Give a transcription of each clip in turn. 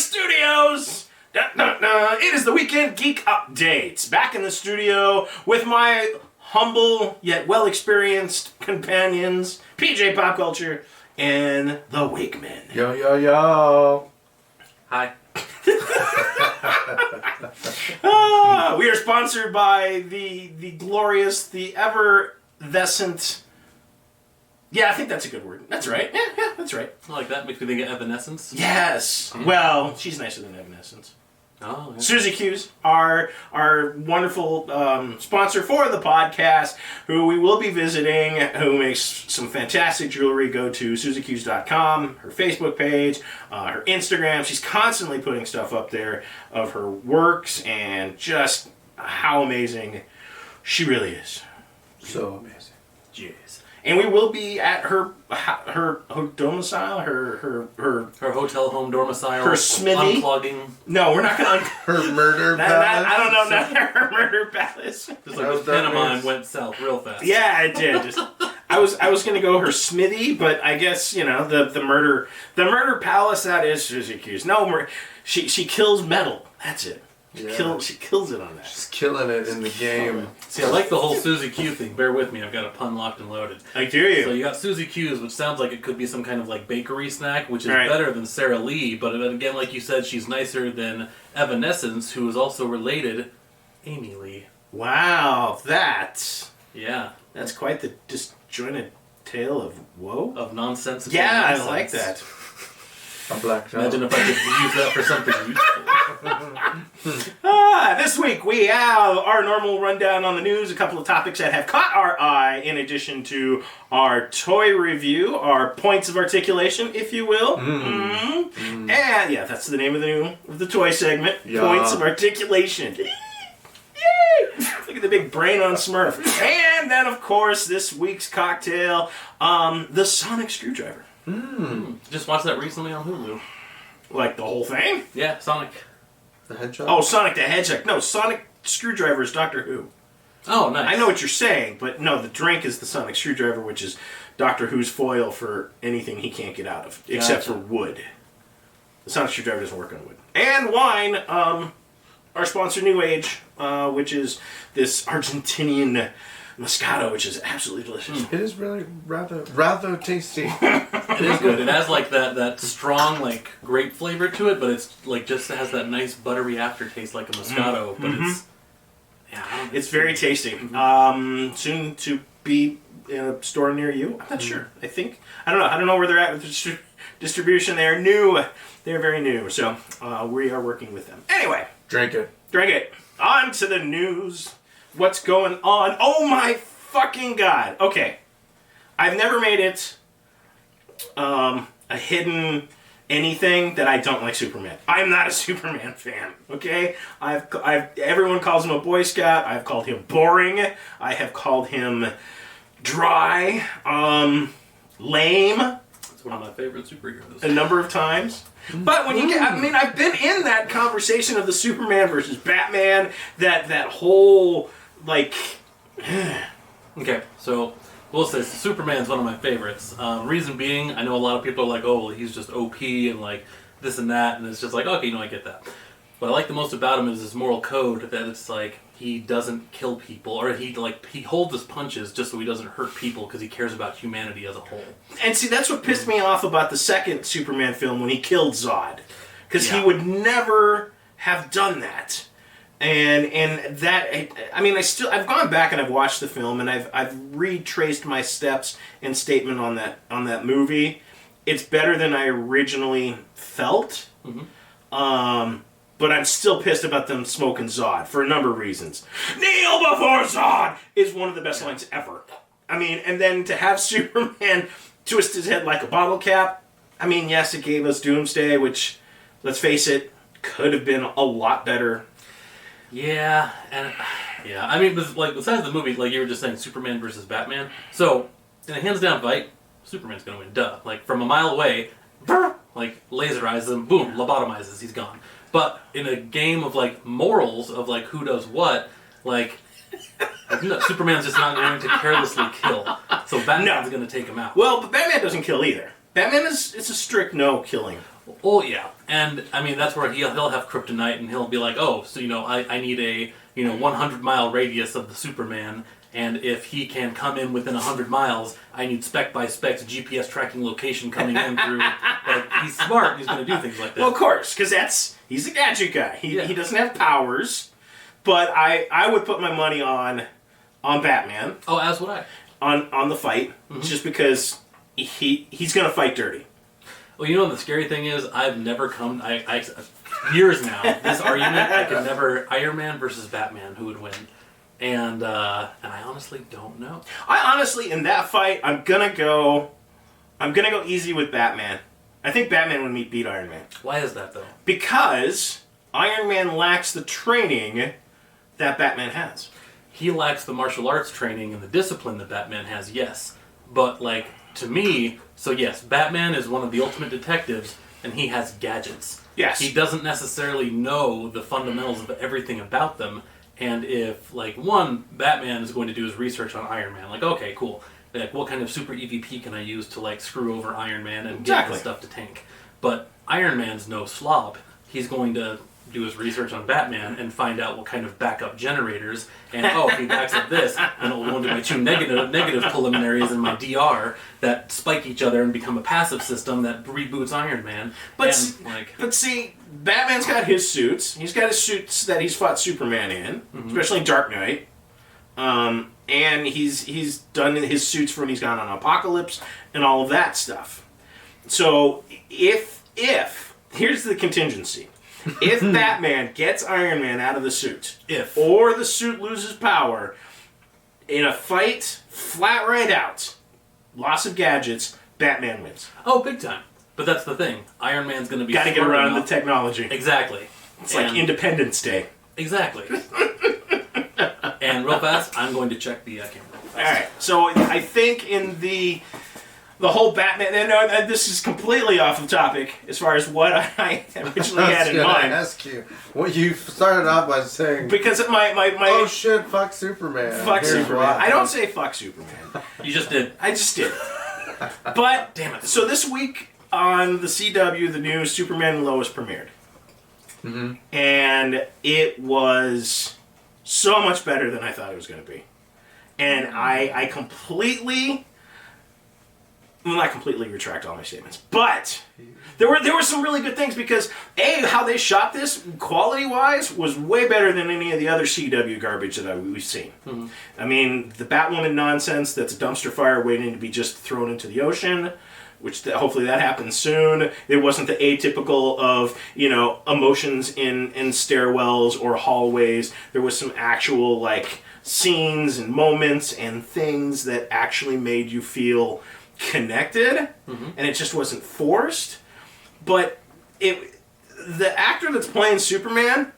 studios! It is the Weekend Geek Update. Back in the studio with my humble yet well-experienced companions, PJ Pop Culture and the Wakeman. Yo, yo, yo. Hi. We are sponsored by the glorious, the effervescent... Yeah, I think that's a good word. That's right. Yeah, that's right. I like that. Makes me think of Evanescence. Yes. Well, she's nicer than Evanescence. Oh, yeah. Susie Q's, our wonderful sponsor for the podcast, who we will be visiting, who makes some fantastic jewelry. Go to SusieQ's.com, her Facebook page, her Instagram. She's constantly putting stuff up there of her works and just how amazing she really is. So amazing. Yes. And we will be at her domicile, her hotel home domicile. Her smithy. Unplugging. No, we're not going to... Her murder palace? I don't know, not her murder palace. Just like the pantomime went south real fast. Yeah, it did. I was going to go her smithy, but I guess, the murder palace, that is Susie Q's. No, she kills metal. That's it. She kills it on that. She's killing it in the game. See, I like the whole Susie Q thing. Bear with me, I've got a pun locked and loaded. I do you. So you got Susie Q's, which sounds like it could be some kind of like bakery snack, which is better than Sarah Lee. But again, like you said, she's nicer than Evanescence, who is also related, Amy Lee. Wow, yeah, that's quite the disjointed tale of woe? Of nonsensical nonsense. I like that. A black joke. Imagine if I could use that for something useful. This week we have our normal rundown on the news, a couple of topics that have caught our eye, in addition to our toy review, our Points of Articulation, if you will. And yeah, that's the name of the toy segment, Points of Articulation. Yay! Look at the big brain on Smurf. And then, of course, this week's cocktail, the Sonic Screwdriver. Just watched that recently on Hulu. Like the whole thing? Yeah, Sonic. The Hedgehog? Oh, Sonic the Hedgehog. No, Sonic Screwdriver is Doctor Who. Oh, nice. I know what you're saying, but no, the drink is the Sonic Screwdriver, which is Doctor Who's foil for anything he can't get out of, except for wood. The Sonic Screwdriver doesn't work on wood. And wine, our sponsor New Age, which is this Argentinian Moscato, which is absolutely delicious. It is really rather tasty. It is good. It has like that strong like grape flavor to it, but it's like just has that nice buttery aftertaste like a Moscato. But it's very tasty. Soon to be in a store near you. I'm not sure. I don't know where they're at with the distribution. They're new. They're very new. So we are working with them. Anyway, Drink it. On to the news. What's going on? Oh my fucking god. Okay. I've never made it a hidden anything that I don't like Superman. I'm not a Superman fan, okay? Everyone calls him a Boy Scout. I've called him boring. I have called him dry, lame. It's one of my favorite superheroes. A number of times. But when you get, I've been in that conversation of the Superman versus Batman, that whole, like... Okay, so we'll say Superman's one of my favorites. Reason being, I know a lot of people are like, oh, well, he's just OP and like this and that, and it's just like, okay, I get that. What I like the most about him is his moral code, that it's like he doesn't kill people, or he holds his punches just so he doesn't hurt people because he cares about humanity as a whole. And see, that's what pissed me off about the second Superman film when he killed Zod, because he would never have done that. And that, I've gone back and I've watched the film and I've retraced my steps and statement on that movie. It's better than I originally felt. But I'm still pissed about them smoking Zod for a number of reasons. Kneel before Zod is one of the best lines ever. And then to have Superman twist his head like a bottle cap. Yes, it gave us Doomsday, which, let's face it, could have been a lot better. Yeah, besides the movie, like you were just saying, Superman versus Batman. So, in a hands-down fight, Superman's gonna win, duh. Like, from a mile away, laserizes him, boom, lobotomizes, he's gone. But in a game of, morals of, who does what, Superman's just not going to carelessly kill. So Batman's going to take him out. Well, but Batman doesn't kill either. Batman is a strict no killing. Oh yeah, and I mean that's where he'll have kryptonite, and he'll be like, oh, so I need a 100-mile radius of the Superman, and if he can come in within 100 miles, I need spec by specs GPS tracking location coming in through. Like he's smart, and he's going to do things like that. Well, of course, because he's a gadget guy. He doesn't have powers, but I would put my money on Batman. Oh, as would I. On the fight, just because he's going to fight dirty. Well, the scary thing is, I've never come... I years now, this argument, I could never... Iron Man versus Batman, who would win? And I honestly don't know. I honestly, in that fight, I'm gonna go easy with Batman. I think Batman would beat Iron Man. Why is that, though? Because Iron Man lacks the training that Batman has. He lacks the martial arts training and the discipline that Batman has, yes. But, to me... So yes, Batman is one of the ultimate detectives, and he has gadgets. Yes. He doesn't necessarily know the fundamentals of everything about them, and if, Batman is going to do his research on Iron Man, okay, cool. What kind of super EVP can I use to, screw over Iron Man and get his stuff to tank? But Iron Man's no slob. He's going to do his research on Batman and find out what kind of backup generators, and if he backs up this, then it'll go into my two negative preliminaries in my DR that spike each other and become a passive system that reboots Iron Man. But see, Batman's got his suits. He's got his suits that he's fought Superman in, especially Dark Knight. And he's done his suits for when he's gone on Apocalypse and all of that stuff. So if here's the contingency. If Batman gets Iron Man out of the suit, or the suit loses power, in a fight, flat right out, loss of gadgets, Batman wins. Oh, big time. But that's the thing. Iron Man's going to be got to get around the technology. Exactly. It's like Independence Day. Exactly. And real fast, I'm going to check the camera. Alright, so I think in the whole Batman... And this is completely off of topic as far as what I originally had in mind. I ask you. Well, you started off by saying... Because my oh shit, fuck Superman. Fuck Superman. I don't say fuck Superman. You just did. I just did. But, damn it. So this week on the CW, the new Superman and Lois premiered. Mm-hmm. And it was so much better than I thought it was going to be. And I completely... Well, not completely retract all my statements, but there were some really good things because how they shot this quality-wise was way better than any of the other CW garbage that we've seen. Mm-hmm. I mean, the Batwoman nonsense that's a dumpster fire waiting to be just thrown into the ocean, which hopefully that happens soon. It wasn't the atypical of emotions in stairwells or hallways. There was some actual scenes and moments and things that actually made you feel connected, and it just wasn't forced. But the actor that's playing Superman,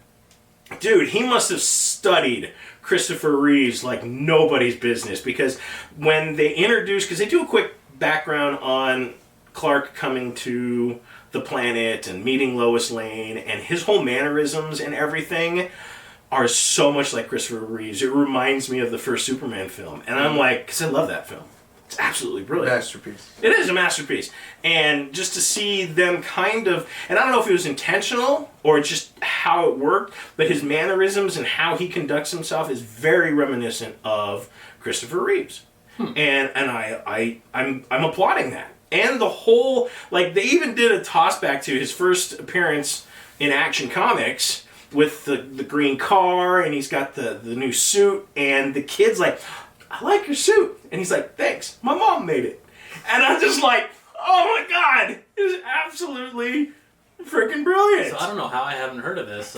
dude, he must have studied Christopher Reeves like nobody's business, because when they introduce, because they do a quick background on Clark coming to the planet and meeting Lois Lane, and his whole mannerisms and everything are so much like Christopher Reeves. It reminds me of the first Superman film, and I'm like, because I love that film. It's absolutely brilliant. Masterpiece. It is a masterpiece. And just to see them kind of... And I don't know if it was intentional or just how it worked, but his mannerisms and how he conducts himself is very reminiscent of Christopher Reeves. And I'm applauding that. And the whole... they even did a toss back to his first appearance in Action Comics with the green car, and he's got the new suit, and the kid's like... I like your suit. And he's like, thanks. My mom made it. And I'm just like, oh my God. It is absolutely freaking brilliant. So I don't know how I haven't heard of this.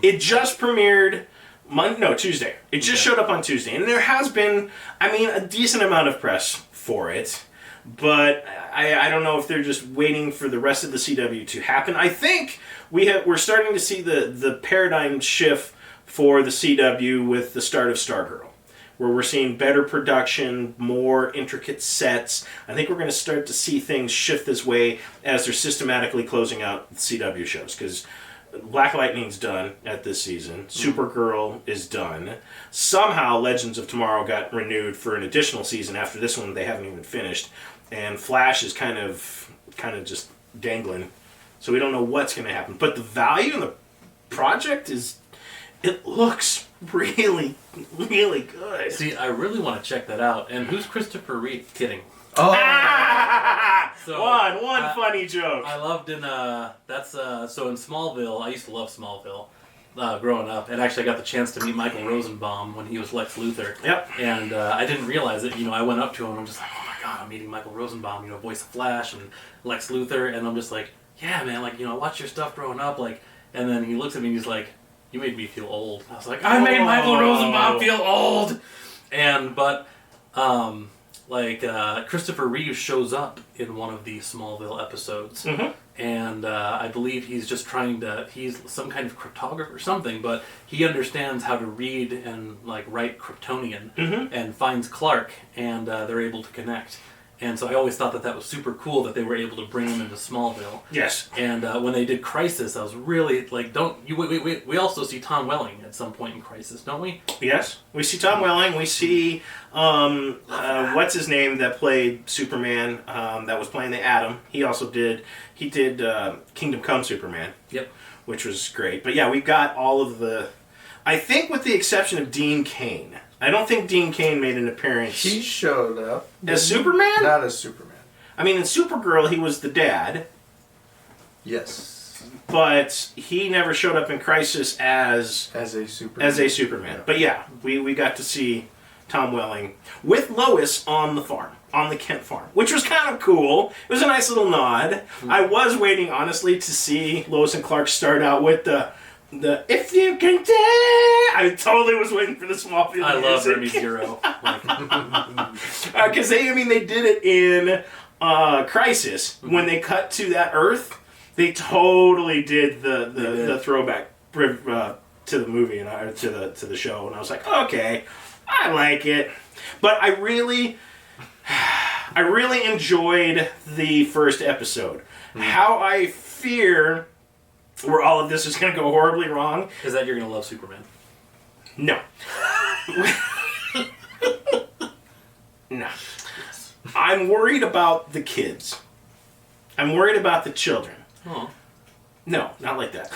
It just premiered Tuesday. It just showed up on Tuesday. And there has been, a decent amount of press for it. But I don't know if they're just waiting for the rest of the CW to happen. I think we're starting to see the paradigm shift for the CW with the start of Stargirl, where we're seeing better production, more intricate sets. I think we're going to start to see things shift this way as they're systematically closing out CW shows, because Black Lightning's done at this season. Supergirl is done. Somehow Legends of Tomorrow got renewed for an additional season after this one they haven't even finished. And Flash is kind of just dangling. So we don't know what's going to happen. But the value in the project it looks really, really good. See, I really want to check that out. And who's Christopher Reeve? Kidding. Oh, So, one funny joke. I loved in so in Smallville. I used to love Smallville growing up, and actually I got the chance to meet Michael Rosenbaum when he was Lex Luthor. Yep. And I didn't realize it. I went up to him and I'm just like, oh my god, I'm meeting Michael Rosenbaum. Voice of Flash and Lex Luthor, and I'm just like, yeah, man. I watched your stuff growing up. And then he looks at me and he's like, you made me feel old. I was like, I made Michael Rosenbaum feel old. Christopher Reeve shows up in one of the Smallville episodes, and I believe he's just he's some kind of cryptographer or something, but he understands how to read and write Kryptonian, and finds Clark, and they're able to connect. And so I always thought that was super cool that they were able to bring him into Smallville. Yes. And when they did Crisis, I was really we also see Tom Welling at some point in Crisis, don't we? Yes. We see Tom Welling. We see, what's his name that played Superman, that was playing the Atom. He did Kingdom Come Superman. Yep. Which was great. But yeah, we've got all of I think with the exception of Dean Cain. I don't think Dean Cain made an appearance. he showed up. As Superman? Not as Superman. I mean, in Supergirl, he was the dad. Yes. But he never showed up in Crisis as a Superman. Yeah. But yeah, we got to see Tom Welling with Lois on the farm, on the Kent farm, which was kind of cool. It was a nice little nod. I was waiting, honestly, to see Lois and Clark start out with the if you can dare. I totally was waiting for the Smallville I love music. Remy Zero. Because they did it in Crisis. When they cut to that Earth, they totally did the throwback to the movie and to the show, and I was like, okay, I like it. But I really enjoyed the first episode. How I fear where all of this is going to go horribly wrong is that you're going to love Superman. No. No. I'm worried about the kids. I'm worried about the children. Oh. No, not like that.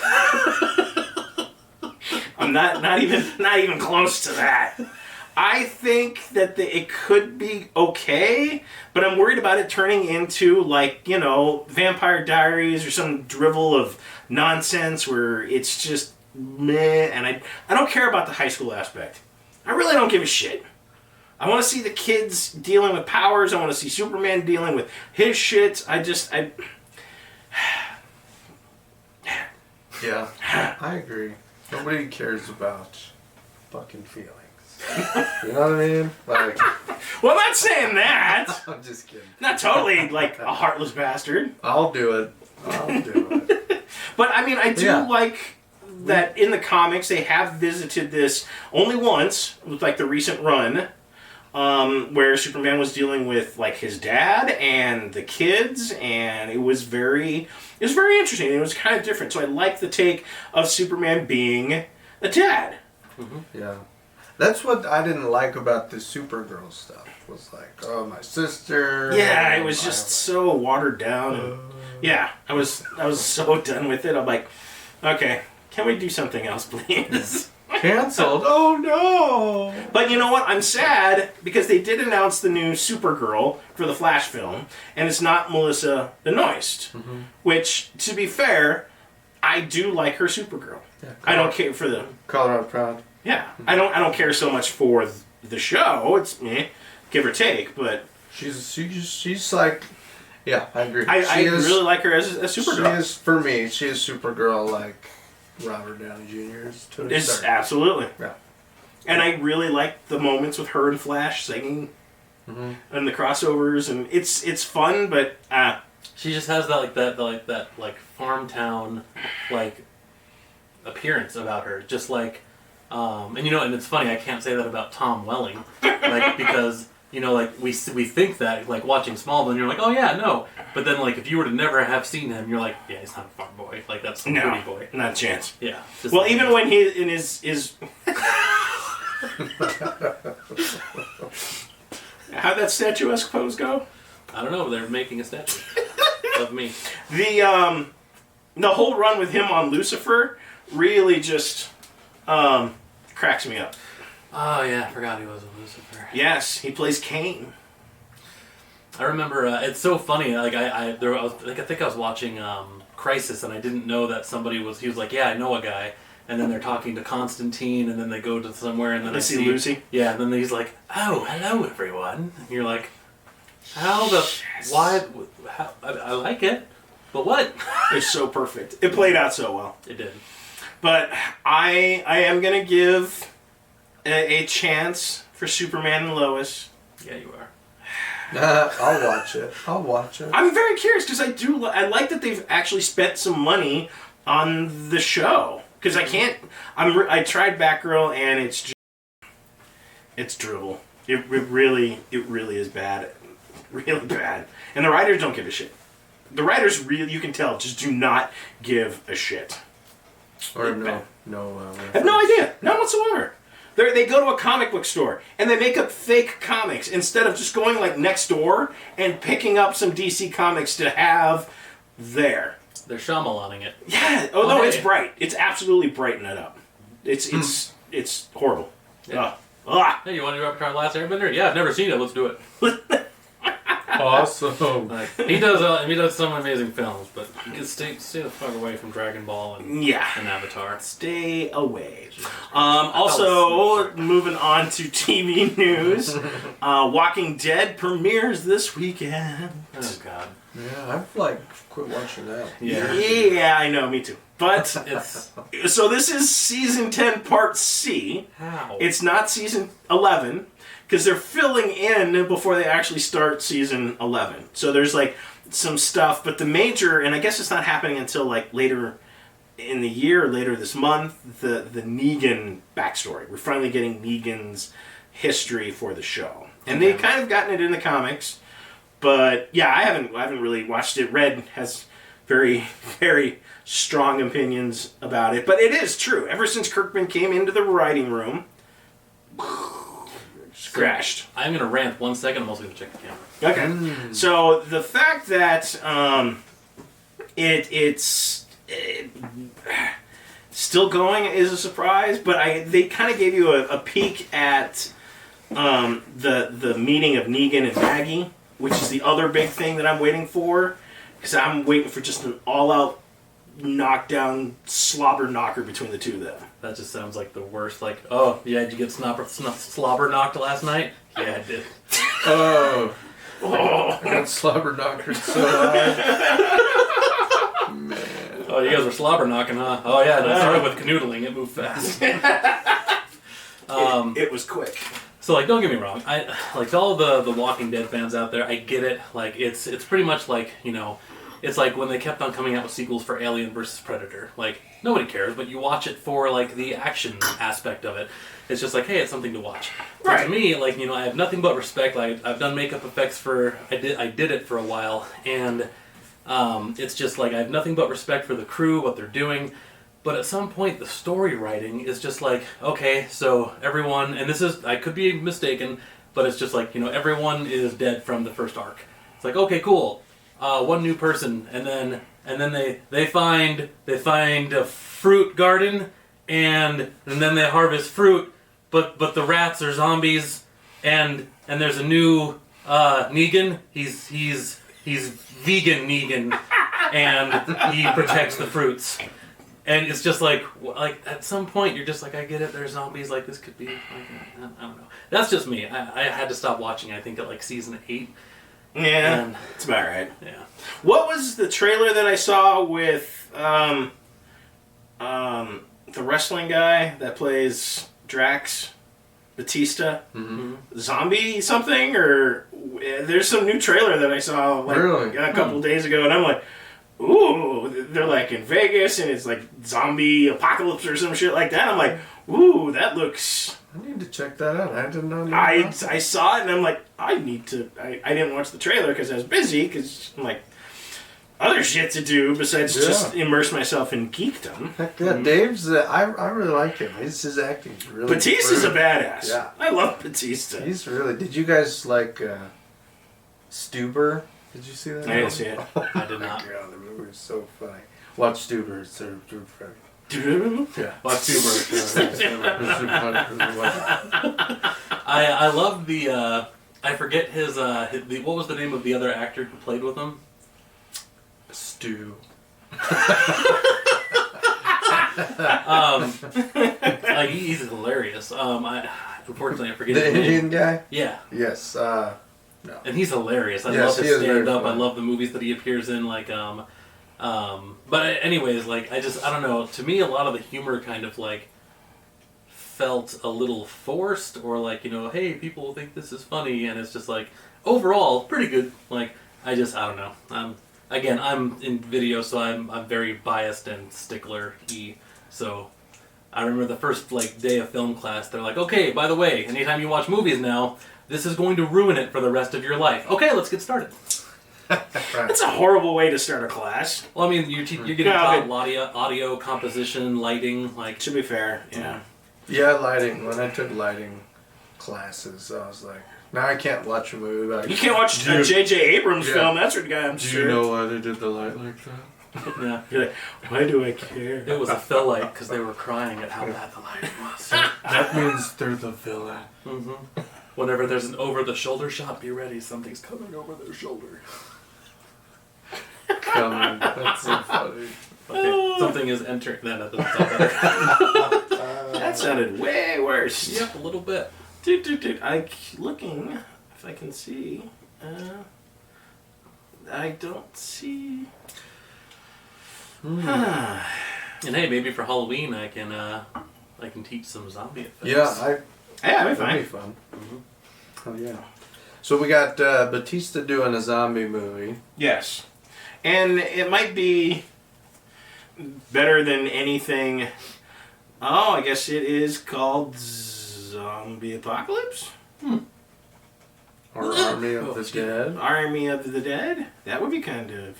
I'm not even close to that. I think that it could be okay, but I'm worried about it turning into Vampire Diaries or some drivel of nonsense where it's just meh, and I don't care about the high school aspect. I really don't give a shit. I want to see the kids dealing with powers. I want to see Superman dealing with his shit. Yeah, I agree. Nobody cares about fucking feelings. You know what I mean? Well, I'm not saying that. I'm just kidding. Not totally like a heartless bastard. I'll do it. But I do like that in the comics they have visited this only once with the recent run, where Superman was dealing with his dad and the kids, and it was very interesting. It was kind of different. So I like the take of Superman being a dad. Mm-hmm. Yeah. That's what I didn't like about the Supergirl stuff. Was oh, my sister. Yeah, it was just so watered down. Yeah, I was so done with it. I'm like, okay, can we do something else, please? Canceled. Oh no! But you know what? I'm sad because they did announce the new Supergirl for the Flash film, and it's not Melissa Benoist. Mm-hmm. Which, to be fair, I do like her Supergirl. Yeah, I don't care for the Colorado Proud. Yeah, I don't care so much for the show. It's give or take, but she's like, yeah, I agree. I really like her as a Supergirl. She is, for me, she is Supergirl like Robert Downey Jr.'s to an extent. Absolutely. Yeah. And I really like the moments with her and Flash singing, and the crossovers, and it's fun, but she just has that farm town appearance about her, just and and it's funny, I can't say that about Tom Welling, because we think that watching Smallville, and you're like, oh yeah, no, but then if you were to never have seen him, you're like, yeah, he's not a farm boy, that's some pretty boy, not a chance. Yeah. Well, even when he in his how'd that statuesque pose go? I don't know. They're making a statue of me. the whole run with him on Lucifer really just cracks me up. Oh yeah, I forgot he was a Lucifer. Yes, he plays Cain. I remember it's so funny. Like I think I was watching Crisis, and I didn't know that somebody was. He was like, "Yeah, I know a guy," and then they're talking to Constantine, and then they go to somewhere, and then I see Lucy. Yeah, and then he's like, "Oh, hello everyone," and you're like, "How the why? How, I like it, but what?" It's so perfect. It played out so well. It did. But I am gonna give a chance for Superman and Lois. Yeah, you are. I'll watch it. I'm very curious because I like that they've actually spent some money on the show because I tried Batgirl and it's dribble. It really is bad, really bad. And the writers don't give a shit. The writers really, you can tell, just do not give a shit. Or I no. have no idea, none whatsoever. They go to a comic book store and they make up fake comics instead of just going like next door and picking up some DC comics to have there. They're Shyamalan-ing it. Yeah. Oh no, it's bright. It's absolutely brighten it up. It's horrible. Yeah. Ah. Hey, you want to do Avatar: Last Airbender? Yeah, I've never seen it. Let's do it. Awesome. Like, he does some amazing films, but you can stay the fuck away from Dragon Ball and Avatar. Stay away. Also, moving on to TV news, Walking Dead premieres this weekend. Oh God. Yeah, I've quit watching that. Yeah, I know, me too. But so this is season 10, part C. How? It's not season 11. Because they're filling in before they actually start season 11. So there's like some stuff, but the major, and I guess it's not happening until like later in the year, later this month, the Negan backstory. We're finally getting Negan's history for the show. And they've kind of gotten it in the comics. But yeah, I haven't really watched it. Red has very, very strong opinions about it. But it is true. Ever since Kirkman came into the writing room, crashed. I'm going to rant 1 second. I'm also going to check the camera. Okay. So the fact that it's still going is a surprise, but they kind of gave you a peek at the meeting of Negan and Maggie, which is the other big thing that I'm waiting for, because I'm waiting for just an all-out knockdown slobber knocker between the two of them. That just sounds like the worst. Like, oh, yeah, did you get slobber knocked last night? Yeah, I did. I got slobber knockered so hard. Man. Oh, you guys were slobber knocking, huh? Oh, yeah, it started with canoodling. It moved fast. It was quick. So, like, don't get me wrong. I like all the Walking Dead fans out there. I get it. Like, it's pretty much like, you know, it's like when they kept on coming out with sequels for Alien vs. Predator. Like, nobody cares, but you watch it for, like, the action aspect of it. It's just like, hey, it's something to watch. Right. But to me, like, you know, I have nothing but respect. Like, I've done makeup effects for... I did it for a while, and it's just like I have nothing but respect for the crew, what they're doing. But at some point, the story writing is just like, okay, so everyone... And this is... I could be mistaken, but it's just like, you know, everyone is dead from the first arc. It's like, okay, cool. One new person, and then they find a fruit garden, and then they harvest fruit, but the rats are zombies, and there's a new Negan. He's vegan Negan, and he protects the fruits. And it's just like at some point you're just like, I get it. There's zombies. Like this could be. Like, I don't know. That's just me. I had to stop watching. I think at like season 8. Yeah, it's about right. Yeah. What was the trailer that I saw with the wrestling guy that plays Drax? Batista? Mm-hmm. Zombie something? Or there's some new trailer that I saw like a couple days ago, and I'm like, ooh, they're like in Vegas, and it's like zombie apocalypse or some shit like that. I'm like, ooh, that looks... I need to check that out. I didn't know. I saw it and I'm like, I need to. I didn't watch the trailer because I was busy because I'm like, other shit to do besides just immerse myself in geekdom. Heck yeah, Dave's. I really like him. His acting's really. Batista's a badass. Yeah, I love Batista. He's really. Did you guys like Stuber? Did you see that? I didn't see it. I did not. God, the movie was so funny. Watch two birds. They're very... Yeah. Watch two birds. I love the I forget his what was the name of the other actor who played with him? Stu. He's hilarious. Unfortunately I forget the his Indian name. guy. Yeah. Yes. No. And he's hilarious. I Yes, love he his is very stand up. I funny. love the movies that he appears in. But anyways, like I don't know. To me, a lot of the humor kind of like felt a little forced, or like hey, people think this is funny, and it's just like overall pretty good. Like I don't know. I'm in video, so I'm very biased and stickler-y. So I remember the first day of film class, they're like, okay, by the way, anytime you watch movies now, this is going to ruin it for the rest of your life. Okay, let's get started. That's a horrible way to start a class. Well, I mean, you're getting taught audio, composition, lighting, To be fair, yeah. Yeah, lighting. When I took lighting classes, I was like, now I can't watch a movie. Like, You can't watch a J.J. Abrams film. That's what I'm Do sure. you know why they did the light like that? Yeah. You're like, why do I care? It was a fill light because they were crying at how bad the lighting was. That means they're the villain. Mm-hmm. Whenever there's an over-the-shoulder shot, be ready. Something's coming over their shoulder. Coming. That's so funny. Okay, something is entering. That doesn't sound better. That sounded way worse. Yep, a little bit. Dude. I'm looking if I can see. I don't see. And hey, maybe for Halloween I can teach some zombie effects. Yeah, That'd that'd be fun. Oh yeah. So we got Batista doing a zombie movie. Yes. And it might be better than anything. Oh, I guess it is called Zombie Apocalypse? Or Army of the Dead. Army of the Dead? That would be kind of...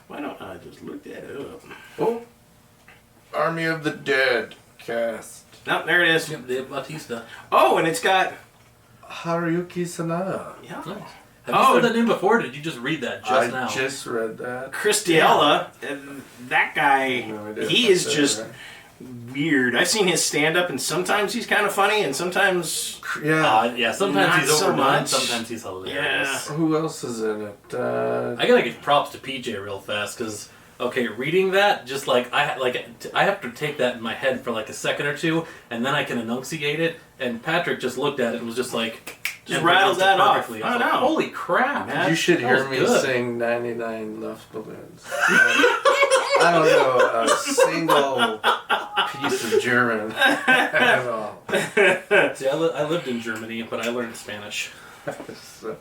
Why don't I just look that up? Oh. Army of the Dead cast. Oh, there it is. Yep, they have Batista. Oh, and it's got... Haruki Sanada. Yeah. Nice. Have you said that name before, or did you just read that now? I just read that. Chris D'Elia, and that guy, No idea he if is that's just right. weird. I've seen his stand-up, and sometimes he's kind of funny, and sometimes... Yeah. Sometimes Not he's so overdone, much. sometimes he's hilarious. Yeah. Who else is in it? I gotta give props to PJ real fast, because, okay, reading that, just I have to take that in my head for a second or two, and then I can enunciate it, and Patrick just looked at it and was just Just rattled that off. perfectly. I was know. like, holy crap, man. You should That hear was me good. sing 99 Love Balloons. I don't know a single piece of German at all. See, I lived in Germany, but I learned Spanish. So,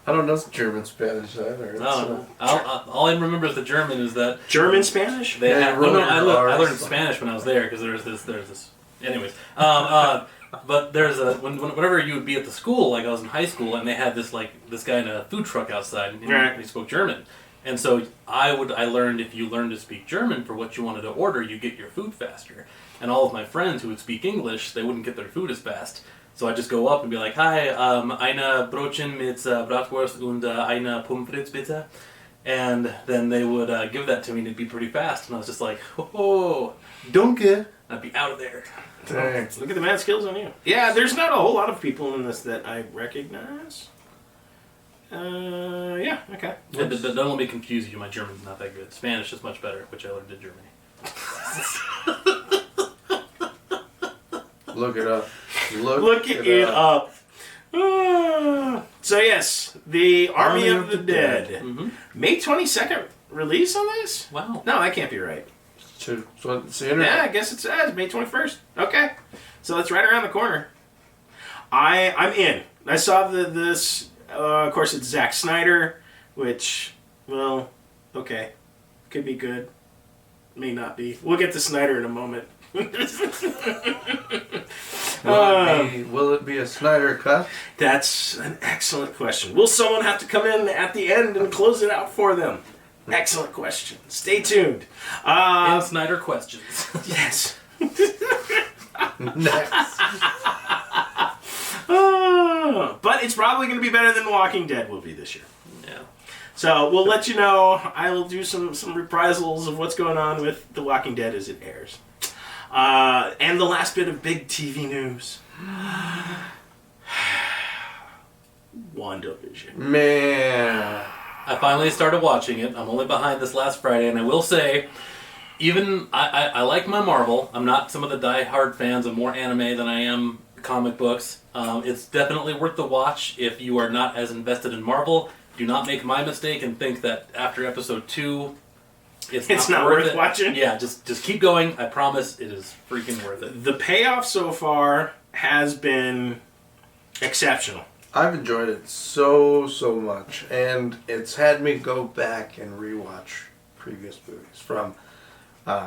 I don't know German Spanish either. No, all I remember is the German is that German Spanish? they Yeah, had, you wrote I your R's. learned Spanish when I was there because there's this. Anyways, but there's whenever you would be at the school, I was in high school, and they had this guy in a food truck outside, and he spoke German. And so I learned if you learn to speak German for what you wanted to order, you get your food faster. And all of my friends who would speak English, they wouldn't get their food as fast. So I just go up and be like, hi, eine Brötchen mit Bratwurst und eine Pommes frites bitte. And then they would give that to me, and it'd be pretty fast. And I was just like, oh, Dunke. I'd be out of there. Dang. Look at the mad skills on you. Yeah, there's not a whole lot of people in this that I recognize. Yeah, okay. Don't let me confuse you. My German's not that good. Spanish is much better, which I learned in Germany. Look it up. Look it up. So yes, the Army of the Dead. Mm-hmm. May 22nd release on this? Wow. No, that can't be right. It's the internet. Yeah, I guess it says May 21st. Okay. So that's right around the corner. I'm in. I saw this. Of course, it's Zack Snyder, which, well, okay. Could be good. May not be. We'll get to Snyder in a moment. Will it be a Snyder cut? That's an excellent question. Will someone have to come in at the end and close it out for them? Excellent question. Stay tuned. And Snyder questions. Yes. Next. But it's probably going to be better than Walking Dead will be this year. Yeah. So we'll let you know. I will do some reprisals of what's going on with The Walking Dead as it airs. And the last bit of big TV news. WandaVision. Man. I finally started watching it. I'm only behind this last Friday, and I will say, even I like my Marvel. I'm not some of the die-hard fans of more anime than I am comic books. It's definitely worth the watch if you are not as invested in Marvel. Do not make my mistake and think that after episode 2, it's not worth watching. Yeah, just keep going. I promise it is freaking worth it. The payoff so far has been exceptional. I've enjoyed it so much, and it's had me go back and rewatch previous movies from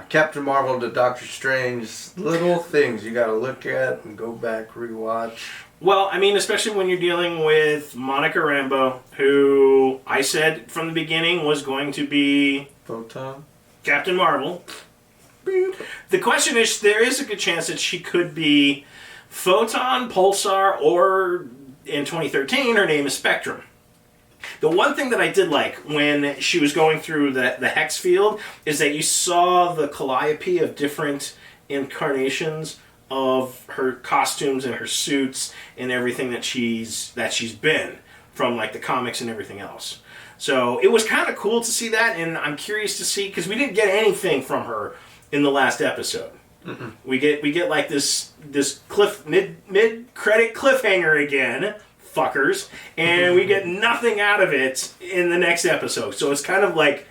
Captain Marvel to Doctor Strange. Little things you got to look at and go back rewatch. Well, I mean, especially when you're dealing with Monica Rambeau, who I said from the beginning was going to be Photon. Captain Marvel. The question is, there is a good chance that she could be Photon, Pulsar, or in 2013, her name is Spectrum. The one thing that I did like when she was going through the hex field is that you saw the calliope of different incarnations of her costumes and her suits and everything that she's been from like the comics and everything else. So it was kind of cool to see that, and I'm curious to see, because we didn't get anything from her in the last episode. Mm-mm. We get like this mid credit cliffhanger again, fuckers, and we get nothing out of it in the next episode. So it's kind of like,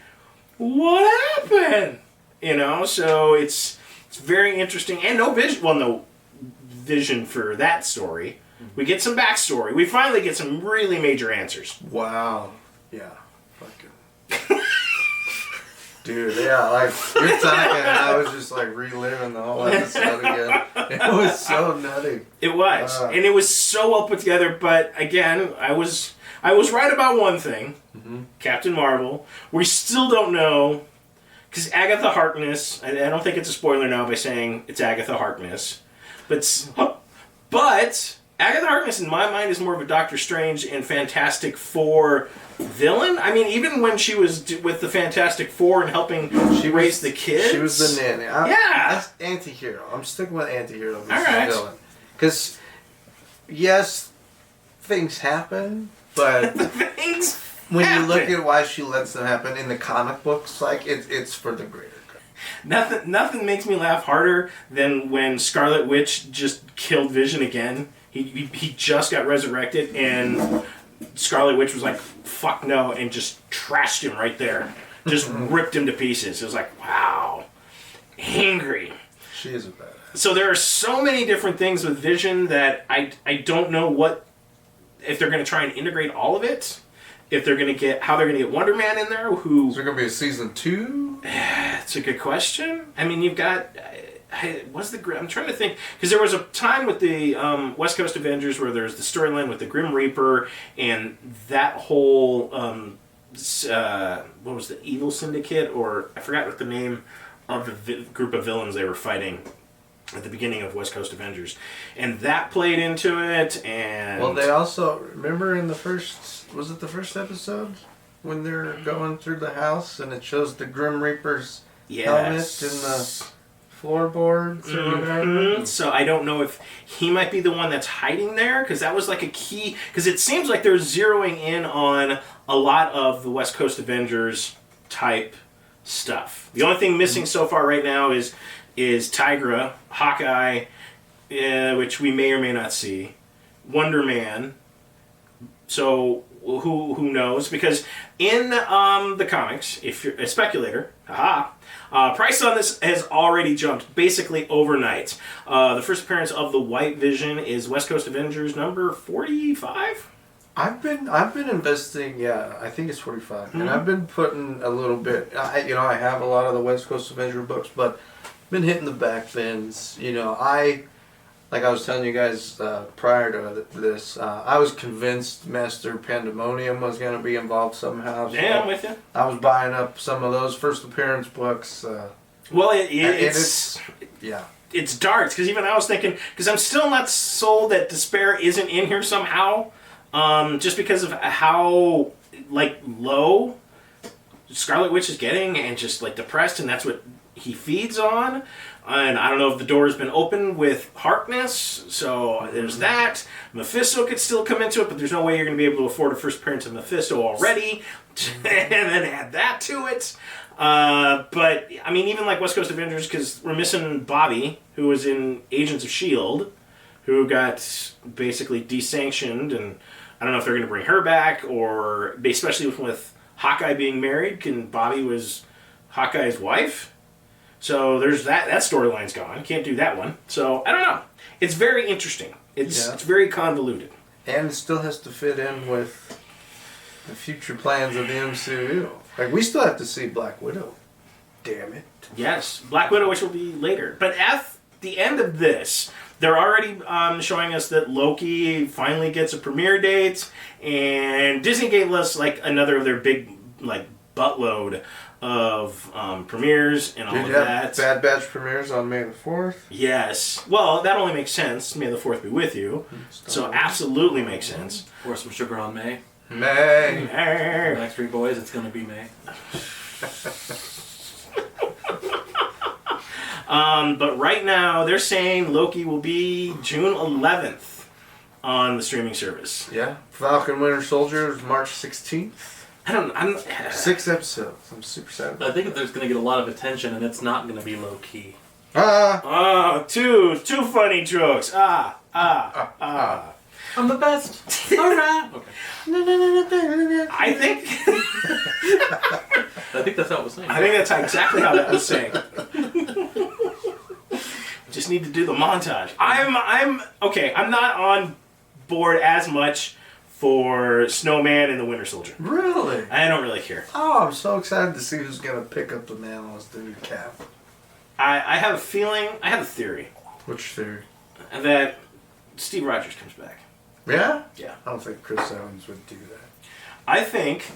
what happened? You know, so it's very interesting, and no vision for that story. We get some backstory. We finally get some really major answers. Wow. Yeah. Fucking. Dude, yeah, like, you're talking, and I was just, like, reliving the whole episode again. It was so nutty. It was. And it was so well put together, but, again, I was right about one thing. Mm-hmm. Captain Marvel. We still don't know, because Agatha Harkness, I don't think it's a spoiler now by saying it's Agatha Harkness, but Agatha Harkness, in my mind, is more of a Doctor Strange and Fantastic Four villain. I mean, even when she was with the Fantastic Four and helping raise the kids. She was the nanny. That's anti-hero. I'm sticking with anti-hero. All right. Villain. Because, yes, things happen, but when you look at why she lets them happen in the comic books, like, it's for the greater good. Nothing makes me laugh harder than when Scarlet Witch just killed Vision again. He just got resurrected, and Scarlet Witch was like, fuck no, and just trashed him right there. Just ripped him to pieces. It was like, wow. Angry. She is a badass. So there are so many different things with Vision that I don't know if they're going to try and integrate all of it. If they're going to how they're going to get Wonder Man in there. Is there going to be a season 2? It's a good question. I mean, you've got... I'm trying to think, because there was a time with the West Coast Avengers where there's the storyline with the Grim Reaper and that whole what was the Evil Syndicate, or I forgot what the name of the group of villains they were fighting at the beginning of West Coast Avengers, and that played into it. And well, they also remember in the first episode when they're going through the house and it shows the Grim Reaper's helmet in the floorboards or whatever. So I don't know if he might be the one that's hiding there, because that was like a key, because it seems like they're zeroing in on a lot of the West Coast Avengers type stuff. The only thing missing so far right now is Tigra, Hawkeye, which we may or may not see, Wonder Man. So who knows? Because in the comics, if you're a speculator, price on this has already jumped basically overnight. The first appearance of the White Vision is West Coast Avengers number 45. I've been investing. Yeah, I think it's 45, and I've been putting a little bit. I have a lot of the West Coast Avenger books, but been hitting the back bins. Like I was telling you guys prior to this, I was convinced Master Pandemonium was going to be involved somehow. So yeah, I'm with you. I was buying up some of those first appearance books. Well, it's darts, because even I was thinking, because I'm still not sold that Despair isn't in here somehow, just because of how like low Scarlet Witch is getting and just like depressed, and that's what he feeds on. And I don't know if the door has been opened with Harkness, so there's that. Mephisto could still come into it, but there's no way you're going to be able to afford a first appearance of Mephisto already, and then add that to it. But, I mean, even like West Coast Avengers, because we're missing Bobby, who was in Agents of S.H.I.E.L.D., who got basically desanctioned, and I don't know if they're going to bring her back, or especially with Hawkeye being married, Bobby was Hawkeye's wife. So there's that storyline's gone. Can't do that one. So I don't know. It's very interesting. It's very convoluted. And it still has to fit in with the future plans of the MCU. Like, we still have to see Black Widow. Damn it. Yes. Black Widow, which will be later. But at the end of this, they're already showing us that Loki finally gets a premiere date, and Disney gave us like another of their big like buttload of premieres and all of that. Bad Batch premieres on May the 4th. Yes. Well, that only makes sense. May the 4th be with you. So absolutely makes sense. Pour some sugar on May. May. Backstreet Boys, it's going to be May. But right now, they're saying Loki will be June 11th on the streaming service. Yeah. Falcon Winter Soldier is March 16th. I'm 6 episodes. I'm super excited. I think there's going to get a lot of attention, and it's not going to be low key. Two funny jokes. I'm the best. All right. Okay. I think that's how it was saying. I think that's exactly how that was saying. Just need to do the montage. I'm okay. I'm not on board as much for Snowman and the Winter Soldier. Really? I don't really care. Oh, I'm so excited to see who's going to pick up the mantle as the new Cap. I have a feeling, I have a theory. Which theory? That Steve Rogers comes back. Yeah? Yeah. I don't think Chris Evans would do that. I think,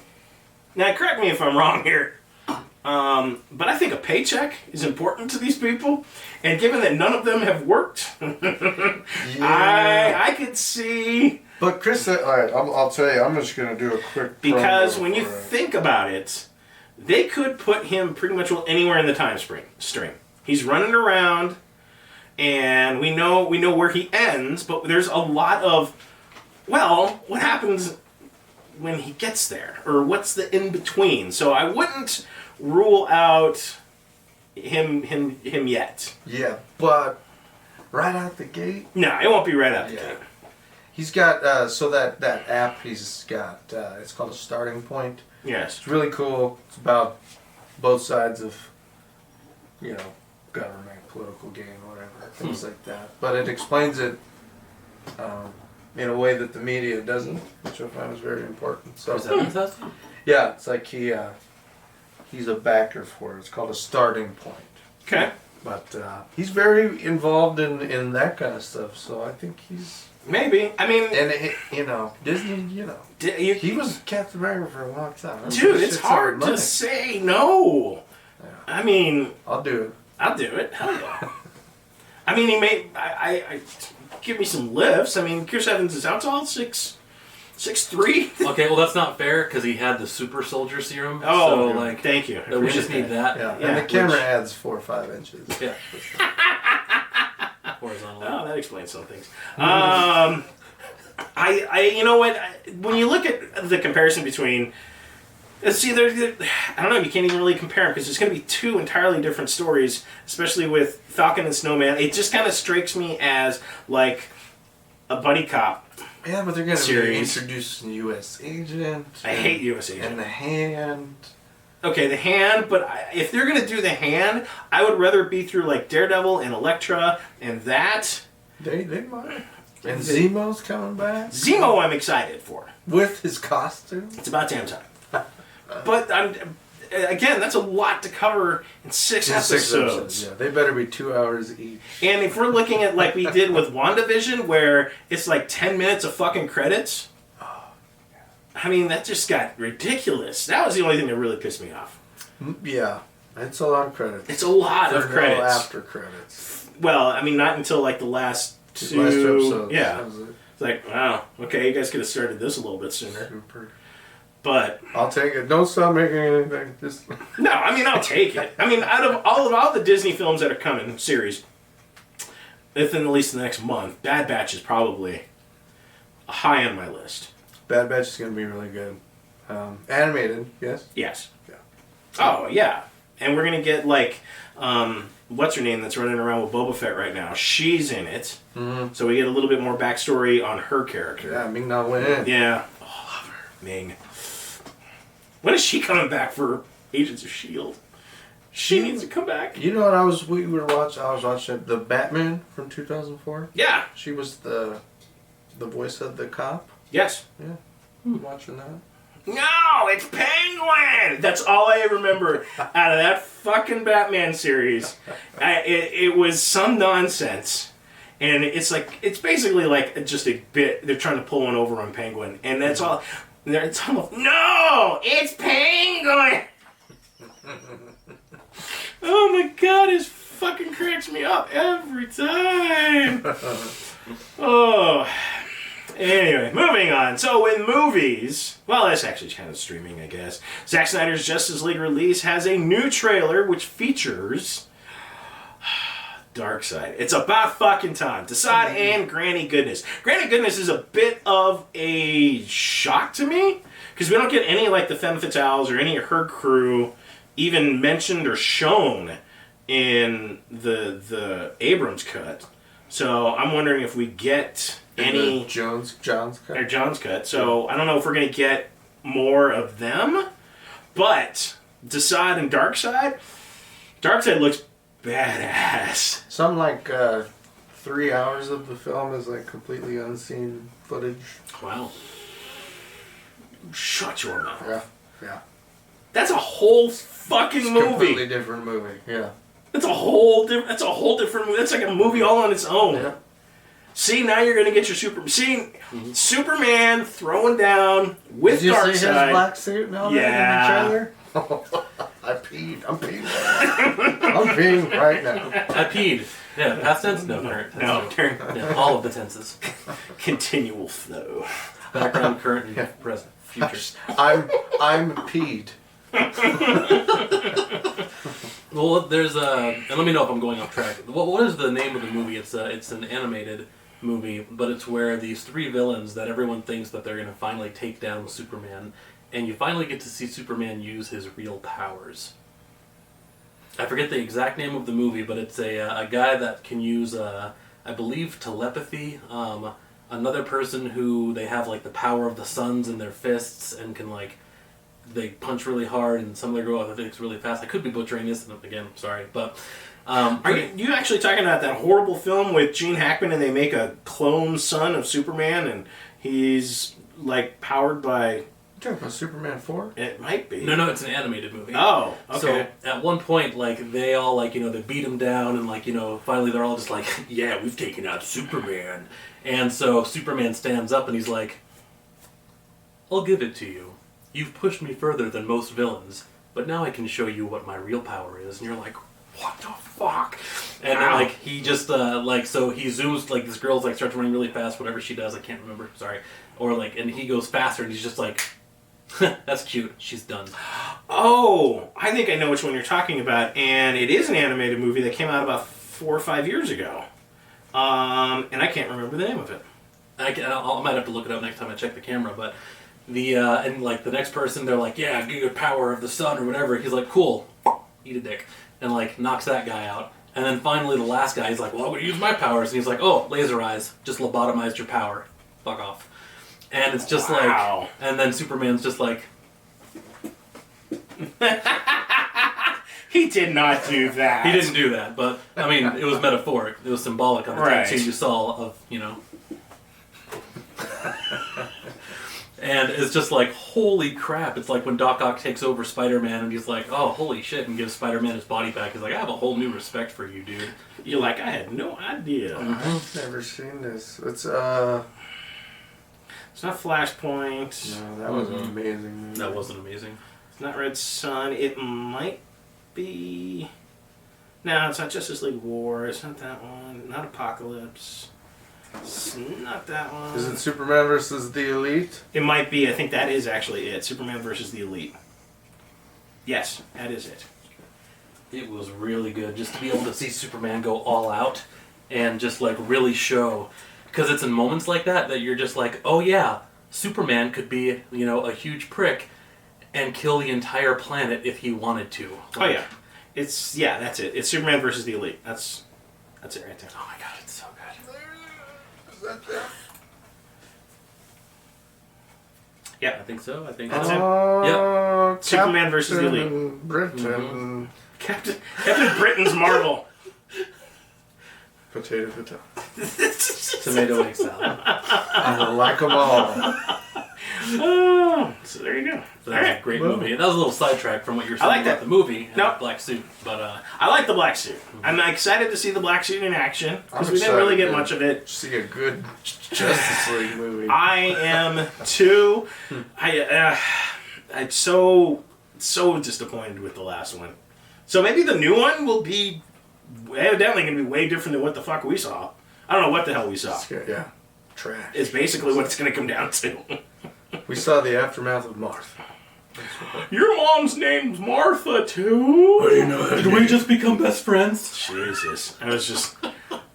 now correct me if I'm wrong here, but I think a paycheck is important to these people. And given that none of them have worked, I could see... But Chris, alright, I'll tell you, I'm just going to do a quick because when you think about it, they could put him pretty much anywhere in the time stream. He's running around, and we know where he ends, but there's a lot of, well, what happens when he gets there? Or what's the in-between? So I wouldn't rule out him yet. Yeah, but right out the gate? No, it won't be right out the gate. He's got, that app he's got, it's called a Starting Point. Yes. It's really cool. It's about both sides of, government, political game, whatever, things like that. But it explains it in a way that the media doesn't, which I find is very important. So, is that fantastic? Yeah, it's like he's a backer for it. It's called a Starting Point. Okay. But he's very involved in that kind of stuff, so I think he's... Maybe. I mean... And, Disney, he was Captain America for a long time. Dude, it's hard to say no. Yeah. I mean... I'll do it. Hell yeah. I mean, he may... I give me some lifts. I mean, Chris Evans is how tall? 6'3"? Okay, well, that's not fair, because he had the super soldier serum. Oh, so, thank you. We just need that. Yeah. And the camera adds 4 or 5 inches. Yeah. Horizontally. Oh, that explains some things. You know what? When you look at the comparison between, see, I don't know. You can't even really compare them because there's going to be 2 entirely different stories, especially with Falcon and Snowman. It just kind of strikes me as like a buddy cop. Yeah, but they're going to be series. introducing U.S. Agent. I hate U.S. Agent. And the Hand. Okay, the Hand, but if they're going to do the Hand, I would rather it be through like Daredevil and Elektra and that. They might. And Zemo's coming back. Zemo I'm excited for. With his costume. It's about damn time. But again, that's a lot to cover in 6 episodes. Yeah, they better be 2 hours each. And if we're looking at like we did with WandaVision, where it's like 10 minutes of fucking credits, I mean, that just got ridiculous. That was the only thing that really pissed me off. Yeah, it's a lot of credits. It's a lot of credits. No after credits. Well, I mean, not until like the last 2 episodes. Yeah. It's like, wow, okay, you guys could have started this a little bit sooner. Super. But I'll take it. Don't stop making anything. Just no, I mean I'll take it. I mean, out of all the Disney films that are coming series, within at least the next month, Bad Batch is probably high on my list. Bad Batch is gonna be really good. Animated, yes. Yes. Yeah. Oh yeah, and we're gonna get like, what's her name that's running around with Boba Fett right now? She's in it, so we get a little bit more backstory on her character. Yeah, Ming-Na Wen. Yeah. Oh, love her, Ming. When is she coming back for Agents of S.H.I.E.L.D.? She needs to come back. You know what I was watching the Batman from 2004. Yeah. She was the voice of the cop. Yes. Yeah. I'm watching that. No, it's Penguin! That's all I remember out of that fucking Batman series. It was some nonsense. And it's basically like just a bit, they're trying to pull one over on Penguin. And that's all, it's almost, no, it's Penguin! Oh my god, it fucking cracks me up every time. Oh. Anyway, moving on. So in movies, well, that's actually kind of streaming, I guess. Zack Snyder's Justice League release has a new trailer which features Darkseid. It's about fucking time. Desaad and Granny Goodness. Granny Goodness is a bit of a shock to me because we don't get any like the Femme Fatales or any of her crew even mentioned or shown in the Abrams cut. So I'm wondering if we get any John's cut. So I don't know if we're gonna get more of them, but Desaad and Darkseid. Darkseid looks badass. Some 3 hours of the film is like completely unseen footage. Wow. Shut your mouth. Yeah. That's a whole fucking movie. Completely different movie. Yeah. That's a whole different movie. That's like a movie all on its own. Yeah. See, now you're gonna get your Superman throwing down with Darkseid. Did you see his black suit and all that in the trailer? I'm peeing right now. I peed. Yeah, past tense? No, current tense. No, current. Yeah, all of the tenses. Continual flow. Background, current, and present, future. I'm peed. Well, there's and let me know if I'm going off track. What is the name of the movie? It's an animated movie, but it's where these three villains that everyone thinks that they're going to finally take down Superman, and you finally get to see Superman use his real powers. I forget the exact name of the movie, but it's a guy that can use, I believe, telepathy. Another person who they have like the power of the suns in their fists and can they punch really hard, and some of their growth I think is really fast. I could be butchering this, and again, sorry, but are you actually talking about that horrible film with Gene Hackman and they make a clone son of Superman and he's powered by? You talking about Superman 4? It might be. No, it's an animated movie. Oh, okay. So at one point, they all they beat him down, and finally they're all just like, yeah, we've taken out Superman, and so Superman stands up and he's like, I'll give it to you. You've pushed me further than most villains, but now I can show you what my real power is. And you're like, what the fuck? And then, he just, so he zooms, this girl's, starts running really fast, whatever she does, I can't remember, sorry. Or, and he goes faster, and he's just like, that's cute, she's done. Oh, I think I know which one you're talking about, and it is an animated movie that came out about 4 or 5 years ago. And I can't remember the name of it. I might have to look it up next time I check the camera, but... the next person, they're like, yeah, give you the power of the sun or whatever. He's like, cool, eat a dick. And knocks that guy out. And then finally the last guy, he's like, well, I'm going to use my powers. And he's like, oh, laser eyes. Just lobotomized your power. Fuck off. And it's just wow. And then Superman's just like... He did not do that. He didn't do that, but, I mean, it was metaphoric. It was symbolic on the scene you saw of, And it's just holy crap. It's like when Doc Ock takes over Spider-Man and he's like, oh, holy shit, and gives Spider-Man his body back. He's like, I have a whole new respect for you, dude. You're like, I had no idea. I've never seen this. It's not Flashpoint. No, that was an amazing movie. That wasn't amazing. It's not Red Sun. It might be... No, it's not Justice League War. It's not that one. Not Apocalypse. It's not that one. Is it Superman versus the Elite? It might be. I think that is actually it. Superman versus the Elite. Yes, that is it. It was really good just to be able to see Superman go all out and just like really show, because it's in moments like that that you're just like, oh yeah, Superman could be, you know, a huge prick and kill the entire planet if he wanted to. Like, that's it. It's Superman versus the Elite. That's it right there. oh my god, it's so good. Is that there? Yeah, I think so. I think That's so. it. Oh, Superman versus the Elite. Captain Britain. Mm-hmm. Captain Britain's Marvel. Potato. Tomato egg salad. I like them all. Oh, so there you go. So that was a great movie. That was a little sidetrack from what you were saying like about that. the movie and Nope. the black suit. But I like the black suit. I'm excited to see the black suit in action because we didn't really get much of it. See a good Justice League movie. I am too. I'm so disappointed with the last one. So maybe the new one will be evidently going to be way different than what the fuck we saw. I don't know what the hell we saw. Yeah. Trash. It's basically what it's going to come down to. We saw the aftermath of Martha. Your mom's name's Martha too? What do you know? did we just become best friends? Jesus. I was just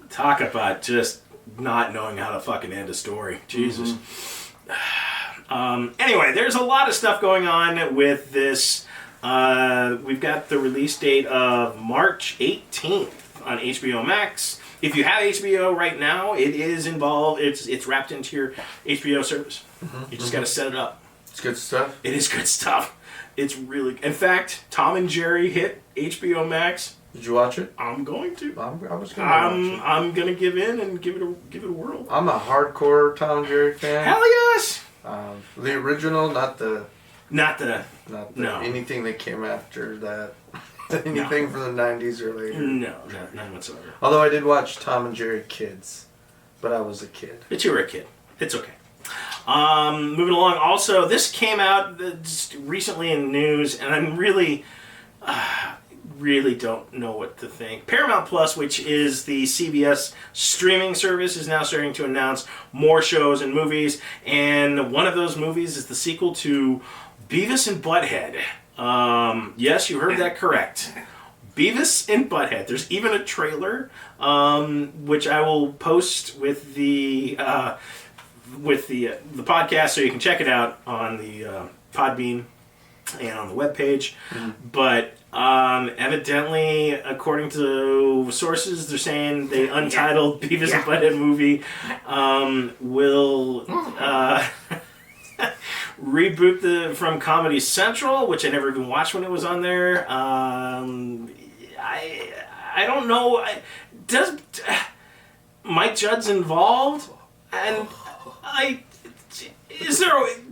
talk about just not knowing how to fucking end a story. Jesus. Anyway, there's a lot of stuff going on with this. We've got the release date of March 18th on HBO Max. If you have HBO right now, it is involved. It's wrapped into your HBO service. You just got to set it up. It's good stuff. It is good stuff. It's really. In fact, Tom and Jerry hit HBO Max. Did you watch it? I'm going to. I was going to watch it. I'm gonna give in and give it a whirl. I'm a hardcore Tom and Jerry fan. Hell yes. The original, not the No. anything that came after that. Anything from the 90s or later. No, none whatsoever. Although I did watch Tom and Jerry Kids, but I was a kid. But you were a kid. It's okay. Moving along. Also, this came out just recently in the news, and I'm really don't know what to think. Paramount Plus, which is the CBS streaming service, is now starting to announce more shows and movies, and one of those movies is the sequel to Beavis and Butthead. Yes, you heard that correct. Beavis and Butthead. There's even a trailer, which I will post with the podcast, so you can check it out on the Podbean and on the webpage. But evidently, according to sources, they're saying the Untitled Beavis and Butthead movie will reboot from Comedy Central, which I never even watched when it was on there. I don't know. Does Mike Judd's involved? And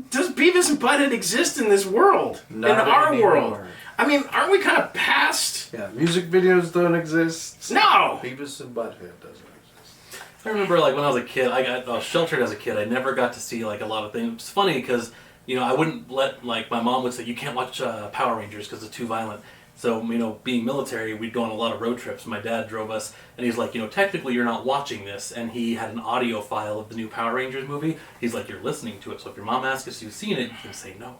does Beavis and Butthead exist in this world? Not in our anymore. world? I mean, aren't we kind of past? Yeah, music videos don't exist. No! Beavis and Butthead doesn't exist. I remember, like, when I was a kid, I got sheltered as a kid. I never got to see, like, a lot of things. It's funny because, you know, I wouldn't let, like, my mom would say, you can't watch Power Rangers because it's too violent. So, you know, being military, we'd go on a lot of road trips. My dad drove us, and he's like, you know, technically you're not watching this. And he had an audio file of the new Power Rangers movie. He's like, you're listening to it. So if your mom asks if you've seen it, you can say no.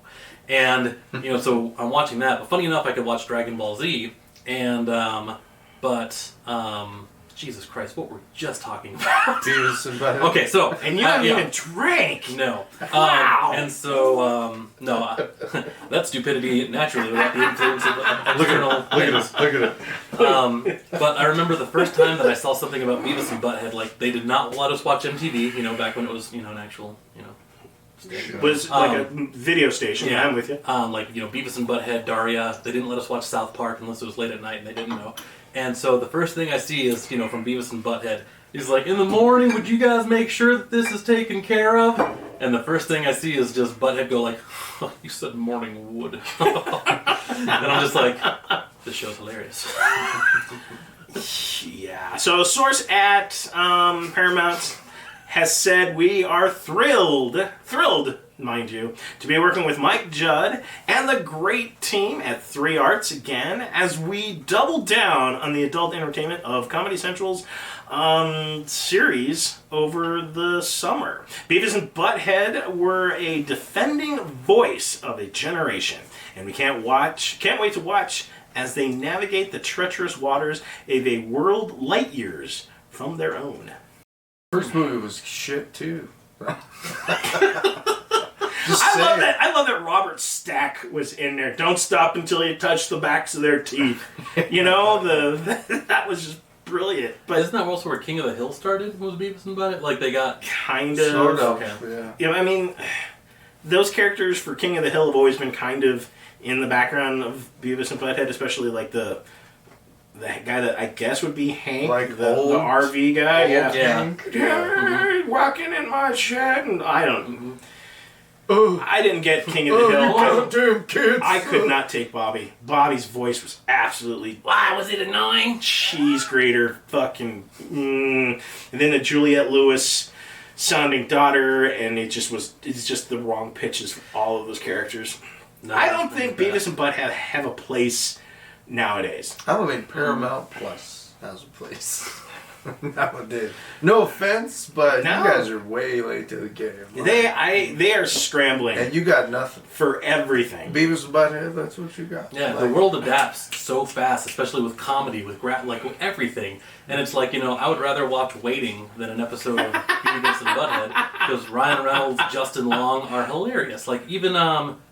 And, you know, so I'm watching that. But funny enough, I could watch Dragon Ball Z. And, Jesus Christ, what were we just talking about? Beavis and Butthead. Okay, so... And you haven't even drank! No. Wow! And so, that stupidity naturally without the influence of external things. Look at it. But I remember the first time that I saw something about Beavis and Butthead, like, they did not let us watch MTV, you know, back when it was, you know, an actual, you know... Was like a video station, yeah, I'm with you. Like, you know, Beavis and Butthead, Daria, they didn't let us watch South Park unless it was late at night and they didn't know. And so the first thing I see is, you know, from Beavis and Butthead, he's like, in the morning, would you guys make sure that this is taken care of? And the first thing I see is just Butthead go like, oh, you said morning wood. And I'm just like, this show's hilarious. Yeah. So a source at Paramount has said we are thrilled mind you, to be working with Mike Judd and the great team at 3 Arts again as we double down on the adult entertainment of Comedy Central's series over the summer. Beavis and Butthead were a defending voice of a generation, and we can't wait to watch as they navigate the treacherous waters of a world light years from their own. First movie was shit too. I love that Robert Stack was in there. Don't stop until you touch the backs of their teeth. You know, that was just brilliant. But isn't that also where King of the Hill started? Was Beavis and Butthead? Like they got kind of. Sort of. Okay. Yeah, I mean, those characters for King of the Hill have always been kind of in the background of Beavis and Butthead, especially like the guy that I guess would be Hank, like the RV guy. Yeah. Hank. Yeah. Walking in my shed, and I don't. Mm-hmm. I didn't get King of the Hill. Goddamn kids. I could not take Bobby. Bobby's voice was absolutely. Why was it annoying? Cheese grater, fucking. And then the Juliette Lewis sounding daughter, and it's just the wrong pitches for all of those characters. No, I don't think Beavis and Butthead have a place nowadays. I don't think Paramount Plus has a place nowadays. No offense, but No. you guys are way late to the game. They are scrambling And you got nothing. for everything. Beavis and Butthead, that's what you got. Yeah, Like, the world adapts so fast, especially with comedy, with with everything. And it's like, I would rather watch Waiting than an episode of Beavis and Butthead because Ryan Reynolds, Justin Long are hilarious. Like even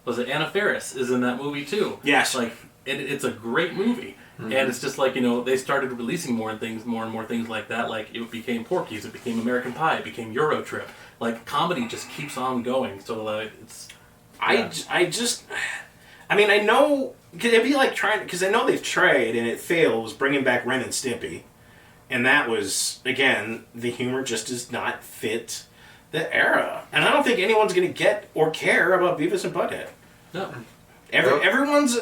was it Anna Faris is in that movie too? Yes. Like it's a great movie. Mm-hmm. And it's just like, they started releasing more and more things like that. Like it became Porky's, it became American Pie, it became Euro Trip. Like comedy just keeps on going. So like it's. Yeah. I know, because it'd be like because I know they've tried and it fails bringing back Ren and Stimpy. And that was, again, the humor just does not fit the era. And I don't think anyone's going to get or care about Beavis and Butthead. No. Everyone's,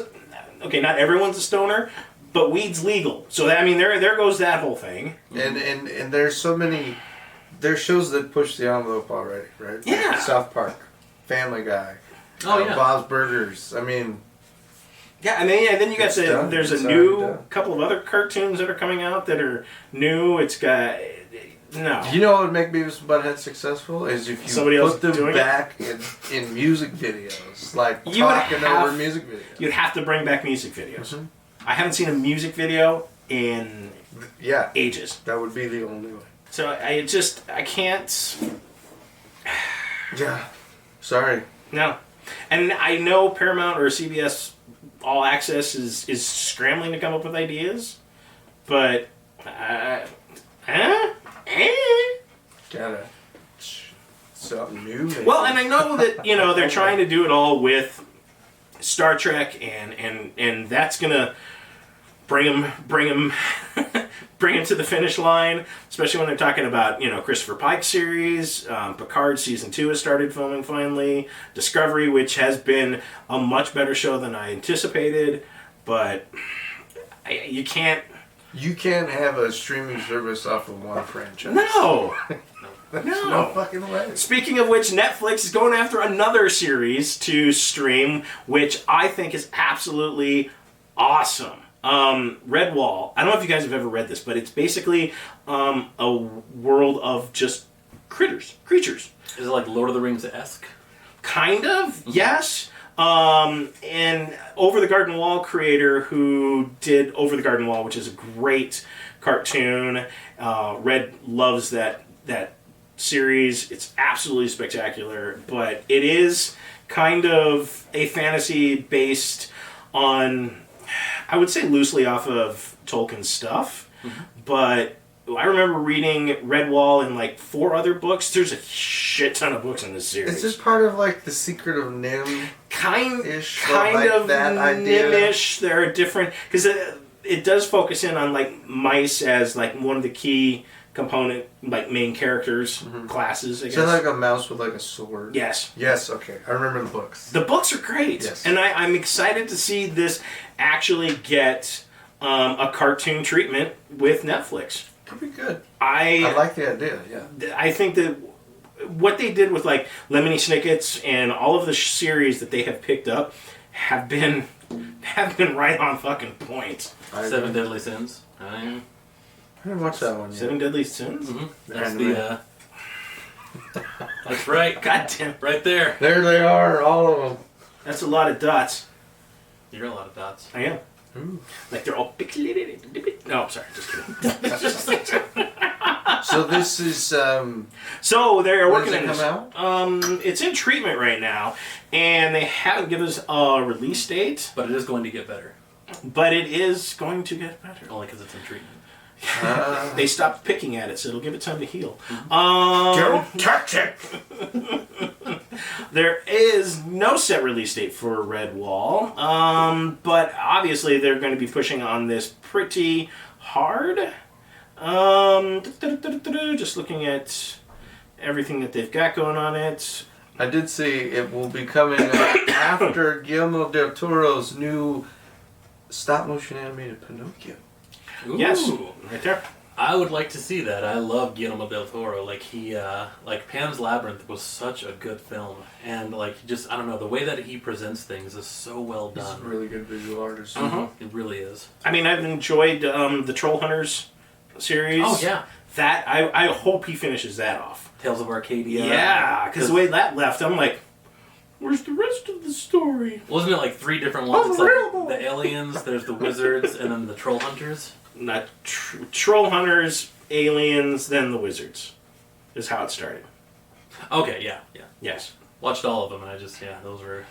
okay, not everyone's a stoner, but weed's legal. So, there goes that whole thing. And there's so many, there's shows that push the envelope already, right? Yeah. South Park, Family Guy, Oh, yeah. Bob's Burgers. I mean... Yeah, and then you got It's done. there's It's a already new done. couple of other cartoons that are coming out that are new. It's got, no. You know what would make Beavis and Butthead successful? Is if you Somebody else put them doing it? back in music videos. Like You would talking have- over music videos. You'd have to bring back music videos. Mhm. I haven't seen a music video in Yeah, ages. that would be the only way. So I can't. Yeah. Sorry. No. And I know Paramount or CBS All Access is scrambling to come up with ideas, but Gotta something new. Maybe. well, and I know that they're trying to do it all with Star Trek, and that's gonna bring them to the finish line, especially when they're talking about Christopher Pike series. Picard season 2 has started filming finally. Discovery, which has been a much better show than I anticipated, but you can't. You can't have a streaming service off of one franchise. No. There's No. no fucking way. Speaking of which, Netflix is going after another series to stream, which I think is absolutely awesome. Redwall. I don't know if you guys have ever read this, but it's basically a world of just creatures. Is it like Lord of the Rings-esque? Kind of, yes. And Over the Garden Wall creator who did Over the Garden Wall, which is a great cartoon. Red loves that series. It's absolutely spectacular, but it is kind of a fantasy based on, I would say loosely off of Tolkien's stuff, but I remember reading Redwall and like 4 other books. There's a shit ton of books in this series. Is this part of like the Secret of Nim? Kind like of that idea? Nimish. There are different, because it does focus in on like mice as like one of the key component, like main characters, classes, I guess. So like a mouse with like a sword? Yes. Yes, okay. I remember the books. The books are great. Yes. And I'm excited to see this actually get a cartoon treatment with Netflix. Could be good. I like the idea, yeah. I think that what they did with like Lemony Snicket's and all of the series that they have picked up have been right on fucking point. Seven Deadly Sins. I didn't watch that one yet. Seven Deadly Sins? Mm-hmm. That's the... That's right. God damn. Right there. There they are, all of them. That's a lot of dots. You're a lot of dots. I am. Ooh. Like they're all pixelated. No, sorry, just kidding. So this is... So they're when working does it on come this. out? It's in treatment right now, and they haven't given us a release date, But it is going to get better. but it is going to get better. Only because it's in treatment. They stopped picking at it, so it'll give it time to heal. Don't touch it! There is no set release date for Redwall, but obviously they're going to be pushing on this pretty hard. Just looking at everything that they've got going on it. I did see it will be coming after Guillermo del Toro's new stop-motion animated Pinocchio. Ooh. Yes, right there. I would like to see that. I love Guillermo del Toro. Like like Pan's Labyrinth was such a good film, and like just I don't know, the way that he presents things is so well He's done. a really good visual artist. It really is. I mean, I've enjoyed the Troll Hunters series. Oh yeah, That I hope he finishes that off. Tales of Arcadia. Yeah, because the way that left, I'm like, where's the rest of the story? Wasn't it like 3 different ones? It's like the aliens, there's the wizards, and then the troll hunters. Not Troll Hunters, aliens, then the wizards, is how it started. Okay, yeah. Yes. Watched all of them, and I just those were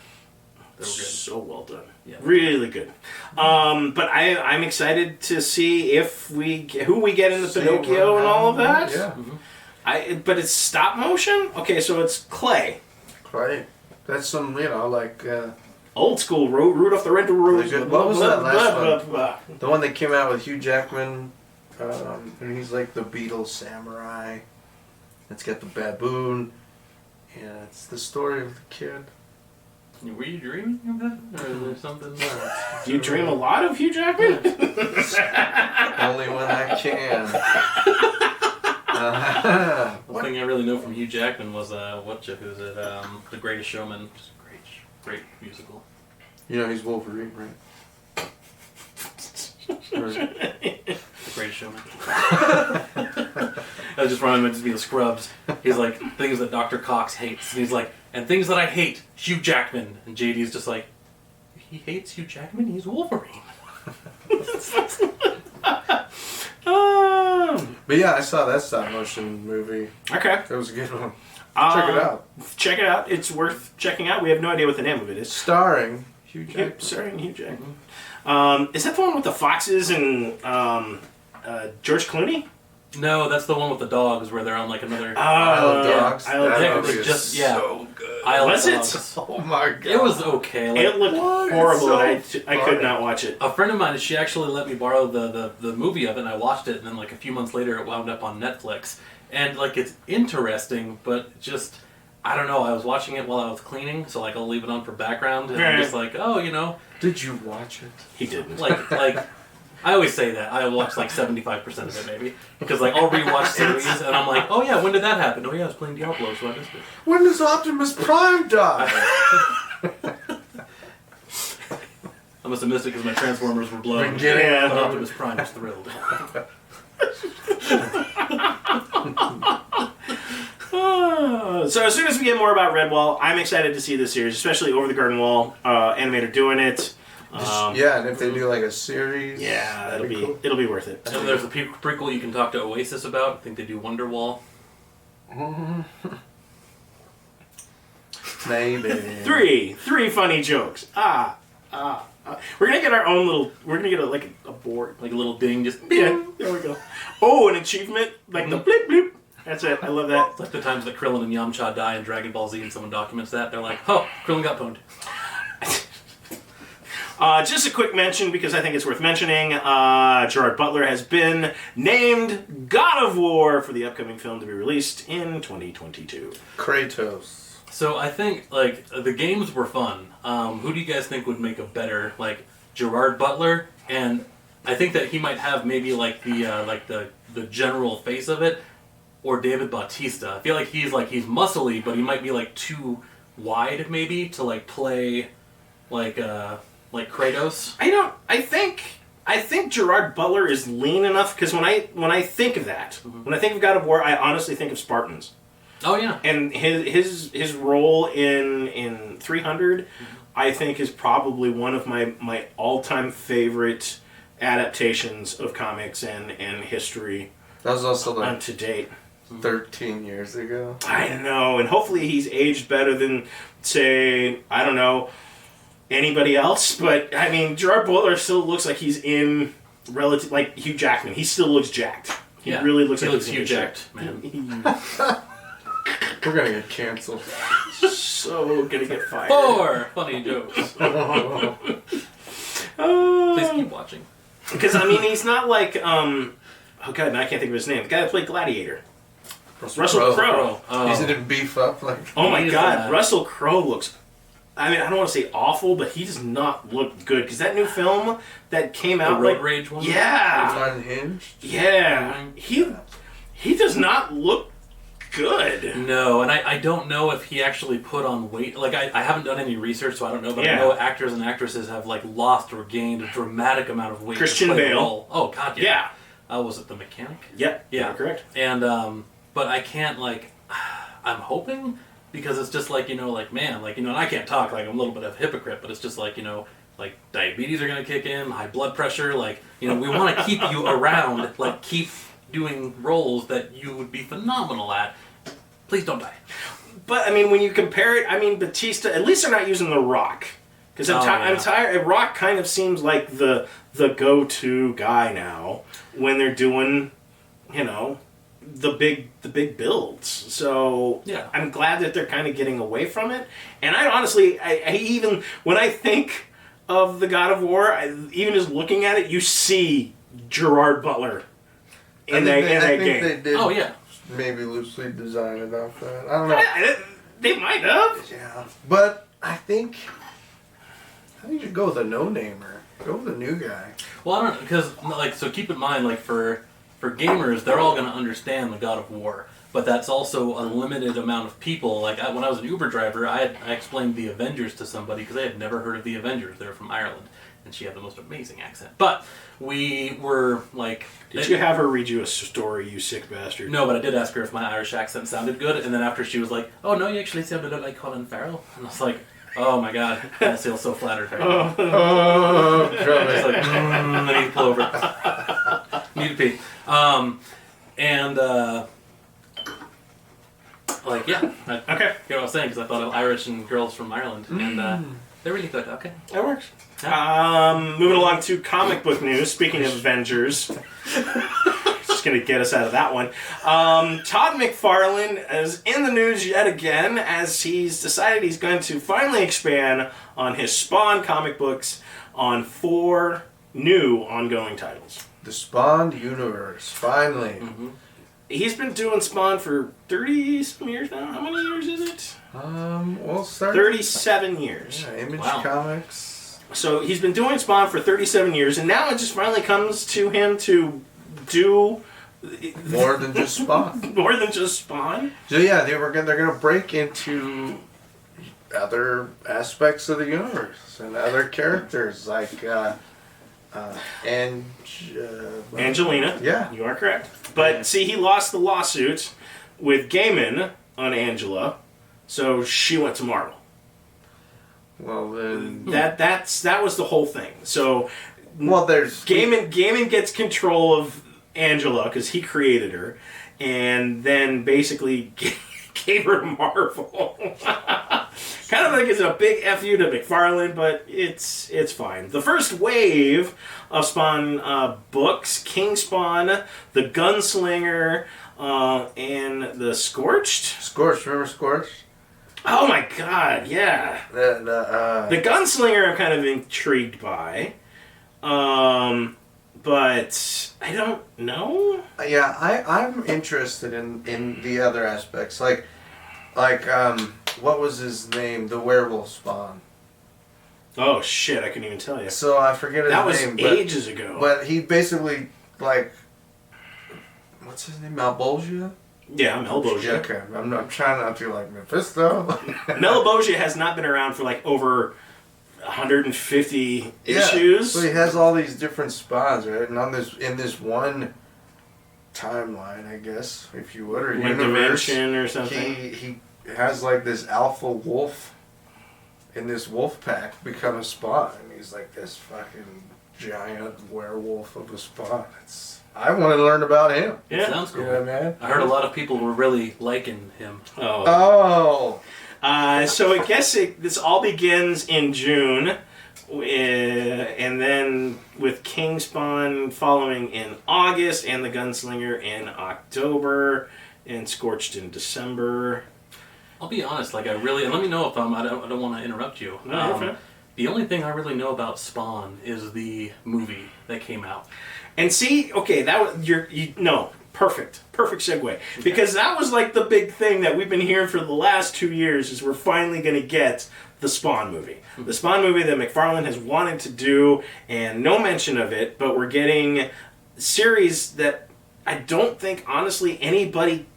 good. So well done. Yeah. Really good. But I'm excited to see who we get in the Pinocchio and all of that. Yeah. Mm-hmm. But it's stop motion? Okay, so it's clay. Right. That's some, like... Old school, Rudolph the Red-Nosed Rose. What was that last one? the one that came out with Hugh Jackman, and he's like the Beatles samurai. It's got the baboon. Yeah, it's the story of the kid. Were you dreaming of that? Or is there something? Do you dream a lot of Hugh Jackman? Only when I can. The thing I really know from Hugh Jackman was who's it? The Greatest Showman. Just great musical. You know he's Wolverine, right? The Greatest Showman. I was just reminded to be the Scrubs. He's like, things that Dr. Cox hates. And he's like, and things that I hate, Hugh Jackman. And JD's just like, he hates Hugh Jackman? He's Wolverine. But yeah, I saw that stop motion movie. Okay. It was a good one. Check it out. Check it out. It's worth checking out. We have no idea what the name of it is. Starring Hugh Jackman. Starring Hugh Jackman. Is that the one with the foxes and George Clooney? No, that's the one with the dogs where they're on like another... Isle of Dogs. Isle of That Dogs. movie is Just- yeah. so good. Isle of Was it? Dogs. Oh my god. It was okay. Like, It looked What? horrible. It's And so I could funny. not watch it. a friend of mine, she actually let me borrow the movie of it, and I watched it, and then like a few months later it wound up on Netflix. And like it's interesting, but just... I don't know, I was watching it while I was cleaning, so like I'll leave it on for background, and I'm just like, Did you watch it? He didn't. like I always say that. I watch like 75% of it maybe. Because like I'll rewatch series and I'm like, oh yeah, when did that happen? Oh yeah, I was playing Diablo, so I missed it. When does Optimus Prime die? I must have missed it because my Transformers were blown. Been getting Yeah. But Optimus Prime was thrilled. So as soon as we get more about Redwall, I'm excited to see this series, especially Over the Garden Wall animator doing it. Yeah, and if they do like a series, Yeah, that'd be cool. it'll be worth it. And there's a prequel you can talk to Oasis about. I think they do Wonderwall. Maybe. Three funny jokes. We're gonna get our own little. We're gonna get a board. Like a little ding, just... Yeah, there we go. Oh, an achievement like the bleep bleep. That's it. I love that. It's like the times that Krillin and Yamcha die in Dragon Ball Z and someone documents that. They're like, oh, Krillin got pwned. Just a quick mention, because I think it's worth mentioning, Gerard Butler has been named God of War for the upcoming film to be released in 2022. Kratos. So I think, like, the games were fun. Who do you guys think would make a better, like, Gerard Butler? And I think that he might have maybe, like, the general face of it. or David Bautista. I feel like he's muscly, but he might be like too wide maybe to like play like Kratos. I think Gerard Butler is lean enough, because when I think of that, when I think of God of War, I honestly think of Spartans. Oh yeah. And his role in 300, I think, is probably one of my all-time favorite adaptations of comics and history. That was also on to date. 13 years ago. I know, and hopefully he's aged better than, say, I don't know, anybody else. But I mean, Gerard Butler still looks like he's in relative, like Hugh Jackman. He still looks jacked. He really looks like he's Hugh jacked, man. We're gonna get canceled. So gonna get fired. 4 funny jokes. Please keep watching. Because I mean, he's not like oh god, now I can't think of his name. The guy that played Gladiator. Russell Crowe. Oh. He didn't beef up like. Oh my god, Russell Crowe looks. I mean, I don't want to say awful, but he does not look good. Because that new film that came out, the Road Rage one. Yeah. Unhinged. Yeah. He does not look good. No, and I don't know if he actually put on weight. Like, I haven't done any research, so I don't know. But I know actors and actresses have, like, lost or gained a dramatic amount of weight. Christian Bale. Oh, God, yeah. Was it The Mechanic? Yep. Yeah. Correct. And, but I can't, like, I'm hoping, because it's just like, like, man, like, and I can't talk, like, I'm a little bit of a hypocrite, but it's just like, like, diabetes are going to kick in, high blood pressure, like, we want to keep you around, like, keep doing roles that you would be phenomenal at. Please don't die. But, I mean, when you compare it, I mean, Batista, at least they're not using The Rock. Because I'm tired. Rock kind of seems like the go-to guy now when they're doing, the big builds. So yeah. I'm glad that they're kind of getting away from it. And I honestly, I even, when I think of the God of War, even just looking at it, you see Gerard Butler in that game. They did. Oh yeah. Maybe loosely design it off that. I don't know. They might have. Yeah. But I think you go with a no-namer. Go with a new guy. Well, I don't know, because, like, so keep in mind, like, for gamers, they're all going to understand the God of War, but that's also a limited amount of people. Like, when I was an Uber driver, I explained the Avengers to somebody, because they had never heard of the Avengers. They were from Ireland, and she had the most amazing accent. But we were, like... Did you have her read you a story, you sick bastard? No, but I did ask her if my Irish accent sounded good, and then after she was like, oh, no, you actually sounded like Colin Farrell. And I was like... Oh my god, I feel so flattered right now. Oh, It's like, I need to pull over. Need to pee. Like, yeah. Okay. You know what I was saying, because I thought of Irish and girls from Ireland, and they're really good. Okay. That works. Moving along to comic book news, speaking of Avengers. Just going to get us out of that one. Todd Mcfarlane is in the news yet again, as he's decided he's going to finally expand on his Spawn comic books on 4 new ongoing titles. The Spawn universe, finally. Mm-hmm. He's been doing Spawn for 30-some years now. How many years is it? We'll start 37 years. Yeah, Image Wow. Comics. So he's been doing Spawn for 37 years, and now it just finally comes to him to do more than just Spawn. More than just Spawn. So yeah, they're gonna break into other aspects of the universe and other characters like Angelina. Yeah, you are correct. But see, he lost the lawsuit with Gaiman on Angela, so she went to Marvel. Well then, that was the whole thing. So, there's Gaiman gets control of Angela because he created her, and then basically gave her to Marvel. Kind of like it's a big FU to McFarlane, but it's fine. The first wave of Spawn books, King Spawn, The Gunslinger, and The Scorched. Scorched, remember Scorched? Oh my god, yeah. The Gunslinger I'm kind of intrigued by. But I don't know. Yeah, I'm interested in the other aspects, like what was his name? The werewolf Spawn. Oh shit! I couldn't even tell you. So I forget his name. That was ages ago. But he basically what's his name? Malbolgia. Yeah, Malebolgia. Okay, I'm trying not to like Mephisto. Malebolgia has not been around for like over 150 issues. So he has all these different spawns, right? And in this one timeline, I guess, if you would, or one universe, dimension or something. He has like this alpha wolf in this wolf pack become a spawn, and he's like this fucking giant werewolf of a spawn. I want to learn about him. Yeah, sounds cool. Yeah, man. I heard a lot of people were really liking him. Oh. So I guess this all begins in June, and then with King Spawn following in August, and the Gunslinger in October, and Scorched in December. I'll be honest, like and let me know if I don't want to interrupt you. No, you're fine. The only thing I really know about Spawn is the movie that came out. And see, okay, that was perfect segue, because that was like the big thing that we've been hearing for the last 2 years is we're finally going to get the Spawn movie. The Spawn movie that McFarlane has wanted to do, and no mention of it, but we're getting a series that I don't think, honestly, anybody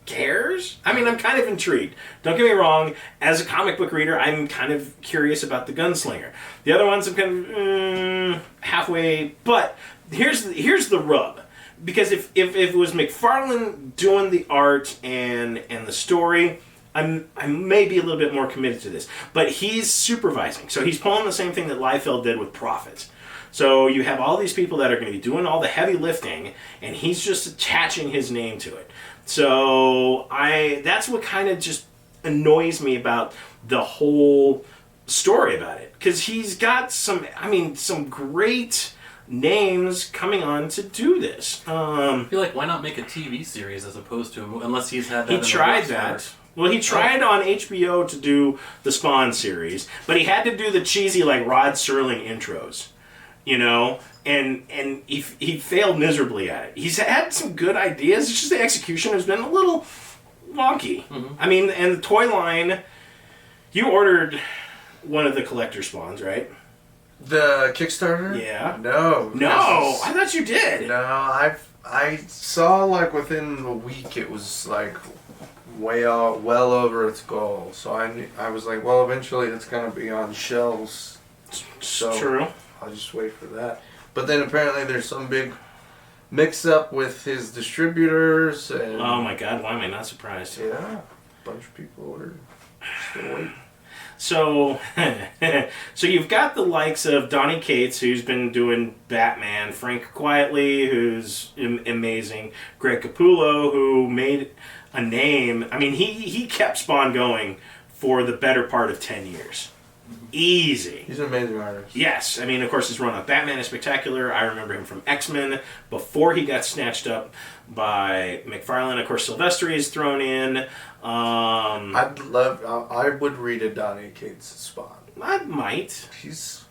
cares. I mean, I'm kind of intrigued. Don't get me wrong. As a comic book reader, I'm kind of curious about the Gunslinger. The other ones I'm kind of halfway. But here's the rub. Because if it was McFarlane doing the art and the story, I may be a little bit more committed to this. But he's supervising. So he's pulling the same thing that Liefeld did with Prophet. So you have all these people that are going to be doing all the heavy lifting, and he's just attaching his name to it. So that's what kind of just annoys me about the whole story about it. Because he's got some great names coming on to do this. I feel like, why not make a TV series as opposed to unless he's had that. He tried that. Well, he tried on HBO to do the Spawn series, but he had to do the cheesy like Rod Serling intros, and he failed miserably at it. He's had some good ideas. It's just the execution has been a little wonky. Mm-hmm. I mean, and the toy line, you ordered one of the collector Spawns, right? The Kickstarter? Yeah. No, I thought you did. No, I saw like within a week it was like well over its goal. So I was like, well, eventually it's gonna be on shelves. So true. I'll just wait for that. But then apparently there's some big mix-up with his distributors. And oh my God, why am I not surprised? Yeah, a bunch of people ordered. Still waiting. So you've got the likes of Donny Cates, who's been doing Batman, Frank Quietly, who's amazing, Greg Capullo, who made a name. I mean, he kept Spawn going for the better part of 10 years. Easy. He's an amazing artist. Yes. I mean, of course, his run on Batman is spectacular. I remember him from X-Men before he got snatched up by McFarlane. Of course, Silvestri is thrown in. I would read a Donny Cates Spawn. I might. He's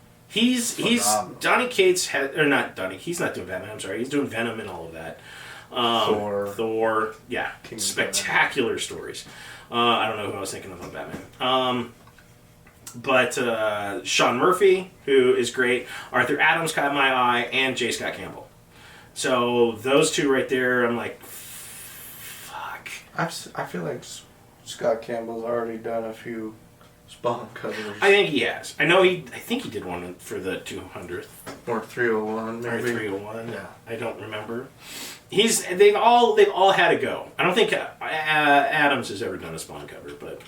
Donny Cates not Donny. He's not doing Batman. I'm sorry. He's doing Venom and all of that. Thor. Yeah. King Spectacular stories. I don't know who I was thinking of on Batman. But Sean Murphy, who is great. Arthur Adams caught my eye, and J. Scott Campbell. So those two right there, I'm like, fuck. I feel like Scott Campbell's already done a few Spawn covers. I think he has. I think he did one for the 200th. Or 301, maybe. Or 301. Yeah. I don't remember. They've all had a go. I don't think Adams has ever done a Spawn cover, but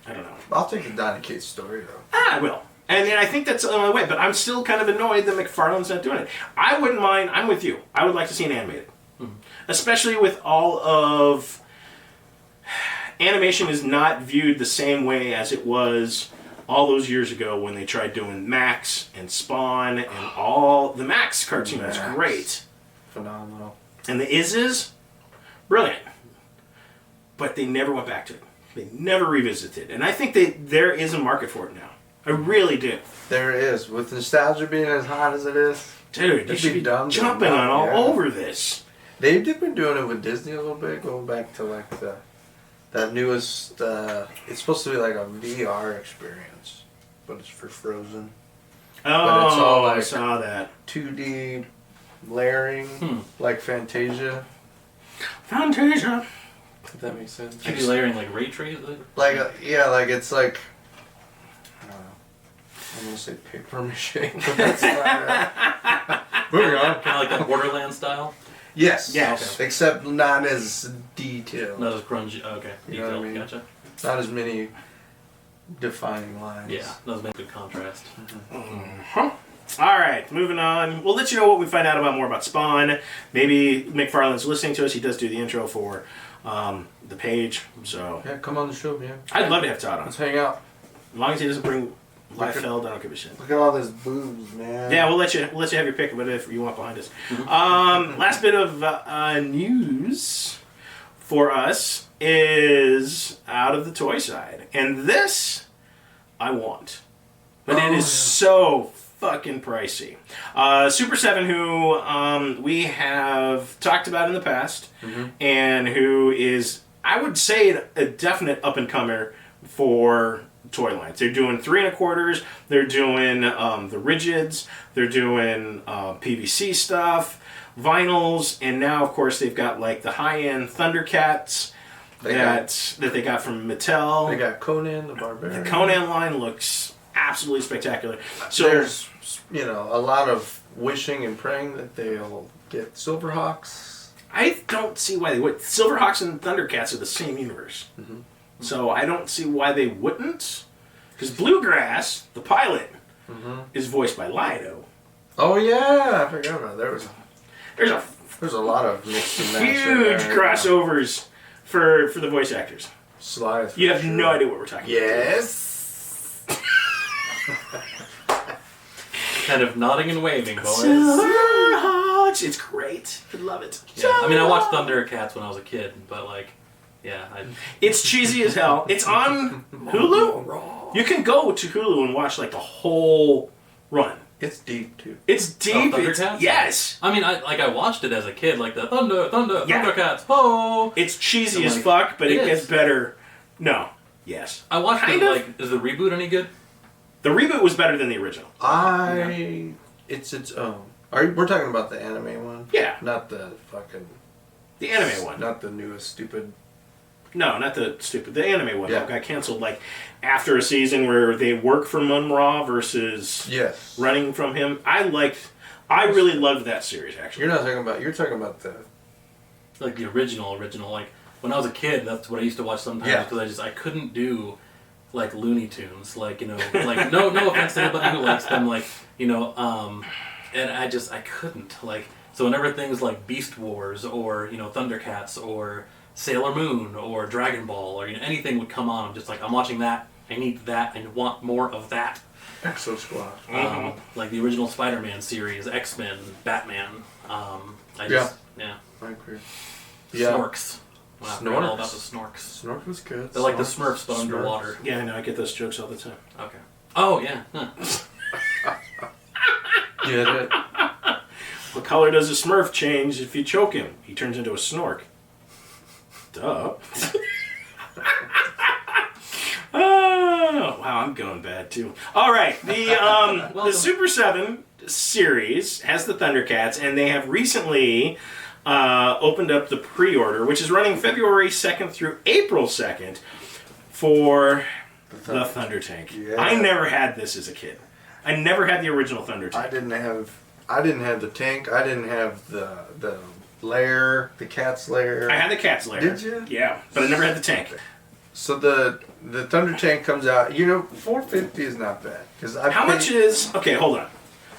I don't know. I'll take the Donny Cates story, though. I will. And I think that's the only way. But I'm still kind of annoyed that McFarlane's not doing it. I wouldn't mind. I'm with you. I would like to see an animated. Mm-hmm. Especially with all of... Animation is not viewed the same way as it was all those years ago when they tried doing Max and Spawn and all... The Max cartoon was great. Phenomenal. And the Is brilliant. But they never went back to it. They never revisited. And I think there is a market for it now. I really do. There is. With nostalgia being as hot as it is. Dude, you should be jumping on all over this. They've been doing it with Disney a little bit, going back to like that newest... it's supposed to be like a VR experience, but it's for Frozen. Oh, but it's all like I saw that. 2D layering, like Fantasia. Fantasia. If that makes sense. Should be layering like ray tracing. Like yeah, like it's like I don't know. I'm gonna say paper mache, but that's not. Moving on. Kind of like that Borderland style. Yes. Yes. Okay. Except not as detailed. Not as grungy. Okay. You know what I Detailed. mean? Gotcha. Not as many defining lines. Yeah. Doesn't make good contrast. All right, moving on. We'll let you know what we find out about more about Spawn. Maybe McFarlane's listening to us. He does do the intro for the page. So Yeah, come on the show, man. I'd love to have Todd on. Let's hang out. As long as he doesn't bring Liefeld, I don't give a shit. Look at all this boobs, man. Yeah, we'll let you have your pick of it if you want behind us. Last bit of news for us is out of the toy side, and this I want, but it is so fucking pricey. Super 7, who we have talked about in the past, and who is, I would say, a definite up and comer for toy lines. They're doing 3 1/4s. They're doing the rigids. They're doing PVC stuff, vinyls, and now of course they've got like the high-end Thundercats that they got from Mattel. They got Conan the Barbarian. The Conan line looks absolutely spectacular. So there's a lot of wishing and praying that they'll get Silverhawks. I don't see why they would. Silverhawks and Thundercats are the same universe. So I don't see why they wouldn't. Because Bluegrass, the pilot, is voiced by Lido. Oh yeah, I forgot about that. There's a lot of mixed and match huge crossovers for the voice actors. Sly. You have no idea what we're talking about. Yes. Kind of nodding and waving, boys. Silverhawks! It's great. I love it. Yeah. I mean, I watched Thundercats when I was a kid, but like, yeah. It's cheesy as hell. It's on Hulu. You can go to Hulu and watch like the whole run. It's deep too. It's deep. Thundercats? Yes. I mean, I watched it as a kid, like the Yeah. Thundercats, ho! It's cheesy I'm as like, fuck, but it it gets is. better. No. Yes. I watched Kind it, of. like, is the reboot any good? The reboot was better than the original. It's its own. We're talking about the anime one? Yeah. Not the fucking. The anime one. Not the newest stupid. No, not the stupid. The anime one Yeah. got canceled like after a season where they work for Mun-Ra versus running from him. I really loved that series actually. You're talking about the. Like the original. Like, when I was a kid, that's what I used to watch sometimes, because I couldn't do, like, Looney Tunes. Like, like, no offense to anybody who likes them, like, and I couldn't, like, so whenever things like Beast Wars or, Thundercats or Sailor Moon or Dragon Ball or anything would come on, I'm just like, I'm watching that, I need that, I want more of that. Exo Squad. Like the original Spider-Man series, X-Men, Batman. I agree. Snorks. Wow, I forgot all about the Snorks. Snorks. Snork was good. They're like the Smurfs, but underwater. Yeah, I know. I get those jokes all the time. Okay. Oh, yeah. Huh. Get it? What color does a Smurf change if you choke him? He turns into a snork. Duh. Oh, wow, I'm going bad too. All right, the Super 7 series has the Thundercats, and they have recently opened up the pre-order, which is running February 2nd through April 2nd for the Thunder Tank. Yeah. I never had this as a kid. I never had the original Thunder Tank. I didn't have the tank. I didn't have the lair, the cat's lair. I had the cat's lair. Did you? Yeah, but I never had the tank. So the Thunder Tank comes out. $450 is not bad How much is? Okay, hold on.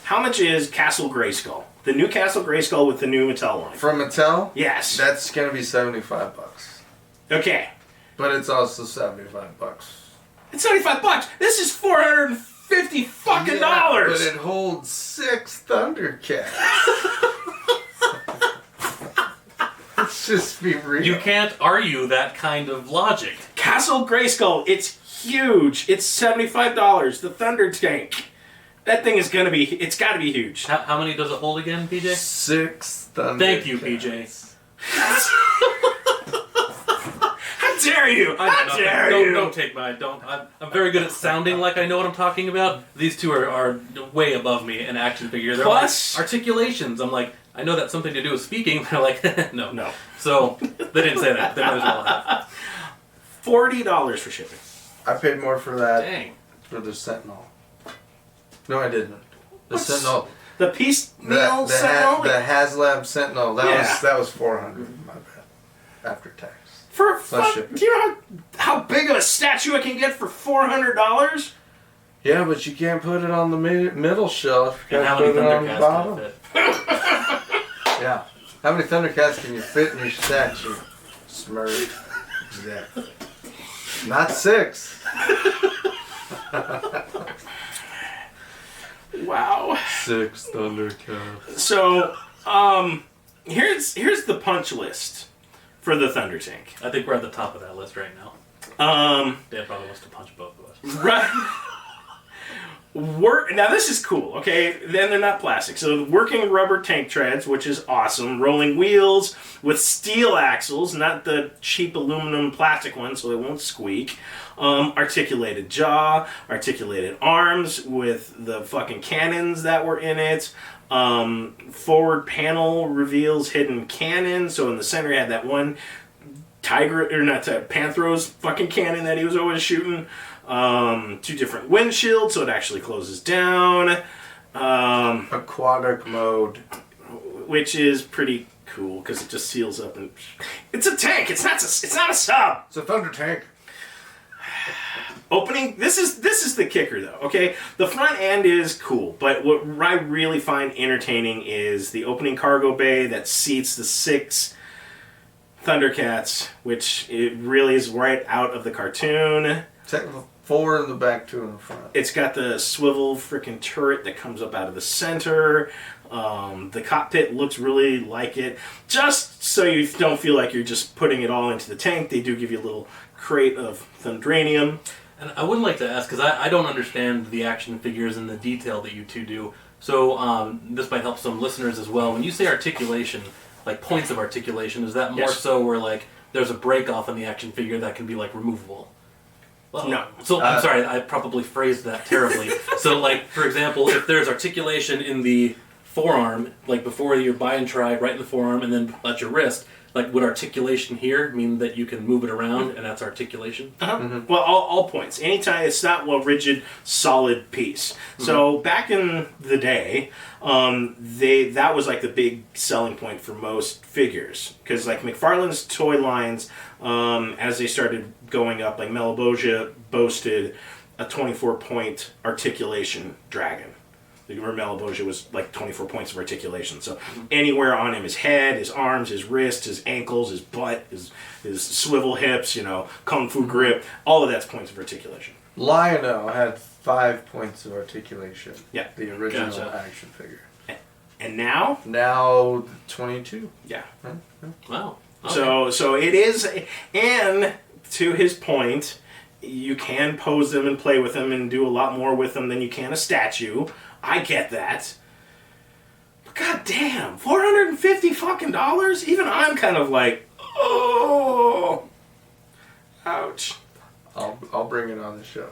How much is Castle Grayskull? The new Castle Grayskull with the new Mattel line. From Mattel? Yes. That's gonna be $75. Okay. But it's also $75. It's $75. This is $450 fucking dollars. But it holds 6 Thundercats. Let's just be real. You can't argue that kind of logic. Castle Grayskull. It's huge. It's $75. The Thunder Tank. That thing is gonna be. It's got to be huge. How many does it hold again, PJ? 6 Thundercats. Thank you, PJ. How dare dare you? How dare you? Don't take my... I'm very good at sounding like I know what I'm talking about. These two are way above me in action figure. They're Plus... like articulations. I'm like, I know that's something to do with speaking. They're like, no. No. So, they didn't say that. They might as well have. $40 for shipping. I paid more for that. Dang. For the Sentinel. No, I didn't. The Sentinel. The piecemeal Sentinel? The HasLab Sentinel. That was $400. My bad. After tax. For shipping. Do you know how big of a statue I can get for $400? Yeah, but you can't put it on the middle shelf. You And how gotta many put it on the Thundercats bottom. can fit? Yeah. How many Thundercats can you fit in your statue? Smurf. Exactly. Not 6. Wow. 6 Thundercats. So, here's the punch list for the Thunder Tank. I think we're at the top of that list right now. Dan probably wants to punch both of us. Right. Now this is cool, okay? Then they're not plastic. So working rubber tank treads, which is awesome. Rolling wheels with steel axles, not the cheap aluminum plastic ones, so they won't squeak. Articulated jaw, articulated arms with the fucking cannons that were in it. Forward panel reveals hidden cannon. So in the center you had that one Panthros fucking cannon that he was always shooting. 2 different windshields, so it actually closes down. Aquatic mode. Which is pretty cool because it just seals up and it's a tank. It's not a sub. It's a Thunder Tank. Opening. This is the kicker though. Okay, the front end is cool, but what I really find entertaining is the opening cargo bay that seats the 6 Thundercats, which it really is right out of the cartoon. 4 in the back, 2 in the front. It's got the swivel freaking turret that comes up out of the center. The cockpit looks really like it. Just so you don't feel like you're just putting it all into the tank, they do give you a little crate of Thundranium. And I would like to ask, because I don't understand the action figures and the detail that you two do, so this might help some listeners as well. When you say articulation, like points of articulation, is that more Yes. so where like there's a break off in the action figure that can be like removable? Well, No. So I'm sorry, I probably phrased that terribly. So like, for example, if there's articulation in the forearm, like before your buy and try, right in the forearm, and then at your wrist, like would articulation here mean that you can move it around and that's articulation? Uh-huh. Mm-hmm. Well, all points. Anytime it's not a rigid, solid piece. Mm-hmm. So back in the day, that was like the big selling point for most figures because like McFarlane's toy lines, as they started going up, like Malebolgia boasted a 24-point articulation dragon. Where Malebolgia was like 24 points of articulation. So anywhere on him, his head, his arms, his wrists, his ankles, his butt, his swivel hips, kung fu grip, all of that's points of articulation. Lionel had 5 points of articulation. Yeah. The original Gotcha. action figure. And now? Now 22. Yeah. Wow. Okay. So it is, and to his point, you can pose them and play with them and do a lot more with them than you can a statue. I get that. But god damn, $450 fucking dollars? Even I'm kind of like, oh, ouch. I'll bring it on the show.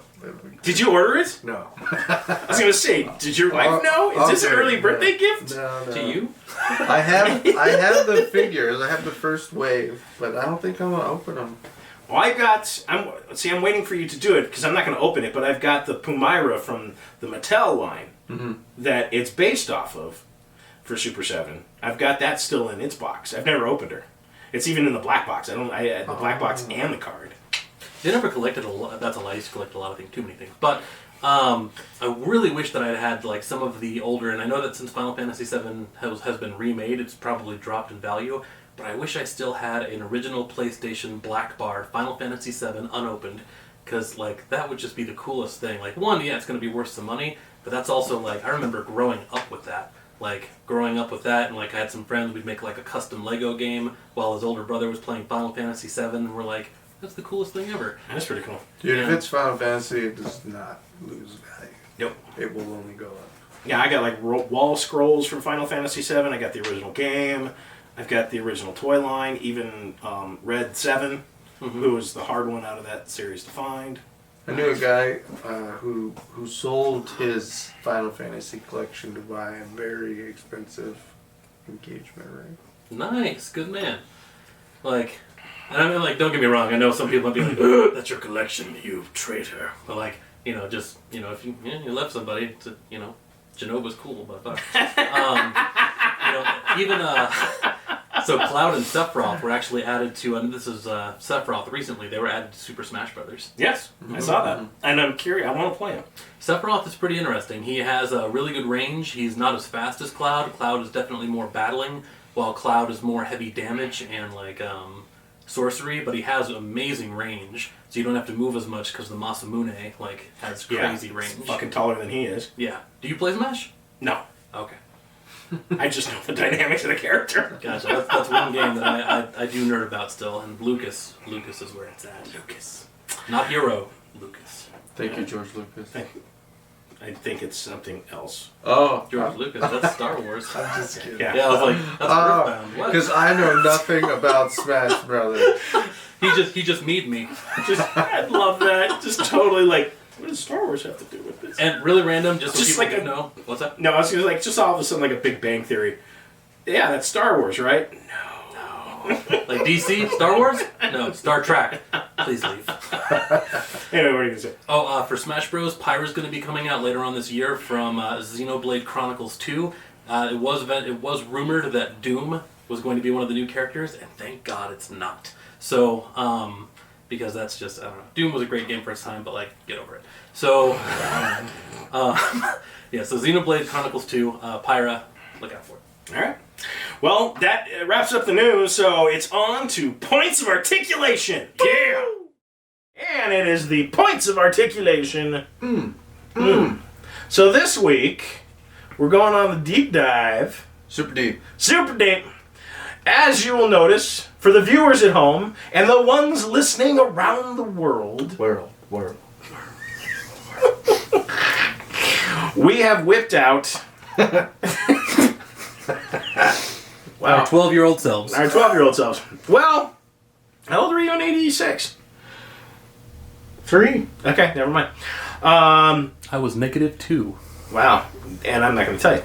Did you order it? No. I was gonna say, did your wife know? Is this an early birthday gift? No. To you? I have the figures. I have the first wave, but I don't think I'm gonna open them. Well, I'm waiting for you to do it because I'm not going to open it, but I've got the Pumaira from the Mattel line that it's based off of for Super 7. I've got that still in its box. I've never opened her. It's even in the black box. The black box and the card. They never collected a lot. That's a lie. I used to collect a lot of things, too many things. But I really wish that I had like some of the older, and I know that since Final Fantasy VII has been remade, it's probably dropped in value. But I wish I still had an original PlayStation black bar Final Fantasy VII unopened, because like that would just be the coolest thing. Like one, yeah, it's going to be worth some money, but that's also like I remember growing up with that. And like I had some friends, we'd make like a custom Lego game while his older brother was playing Final Fantasy VII, and we're like, that's the coolest thing ever. That's pretty cool. Dude, if it's Final Fantasy, it does not lose value. Nope. It will only go up. Yeah, I got like wall scrolls from Final Fantasy VII. I got the original game. I've got the original toy line, even Red 7. who was the hard one out of that series to find. I knew a guy who sold his Final Fantasy collection to buy a very expensive engagement ring. Nice, good man. Like, and I mean, like, don't get me wrong. I know some people might be like, "Ugh, that's your collection, you traitor." But like, you know, just if you you left somebody to Genova's cool, but even so Cloud and Sephiroth were actually added to, and this is Sephiroth recently. They were added to Super Smash Brothers. Yes, I saw that, and I'm curious. I want to play him. Sephiroth is pretty interesting. He has a really good range. He's not as fast as Cloud. Cloud is definitely more battling, while Cloud is more heavy damage and like sorcery. But he has amazing range, so you don't have to move as much because the Masamune like has crazy range. He's fucking taller than he is. Yeah. Do you play Smash? No. Okay. I just know the dynamics of the character. Gotcha. That's one game that I do nerd about still, and Lucas is where it's at. Lucas. Not Hero, Lucas. Thank you, George Lucas. I think it's something else. Oh, George Lucas, that's Star Wars. I'm just kidding. Yeah, I was like, that's Earthbound. What? Because I know nothing about Smash Brothers. He just memed me. I love that. Just totally like, what does Star Wars have to do with this? And really random, just so Just people like can know. What's that? No, I was like, just all of a sudden like a Big Bang Theory. Yeah, that's Star Wars, right? Like DC? Star Wars? No, Star Trek. Please leave. Anyway, what are you going to say? Oh, for Smash Bros, Pyra's going to be coming out later on this year from Xenoblade Chronicles 2. It was rumored that Doom was going to be one of the new characters, and thank God it's not. So, because that's just, I don't know. Doom was a great game for its time, but like, get over it. So, yeah, so Xenoblade Chronicles 2, Pyra, look out for it. All right. Well, that wraps up the news, so it's on to Points of Articulation. Yeah! And it is the Points of Articulation. So this week, we're going on the deep dive. Super deep. Super deep. As you will notice, for the viewers at home, and the ones listening around the world. World. We have whipped out... Wow. Our 12-year-old selves. Our 12-year-old selves. Well, how old were you in 86? 3. Okay, never mind. I was -2. Wow, and I'm not going to tell you.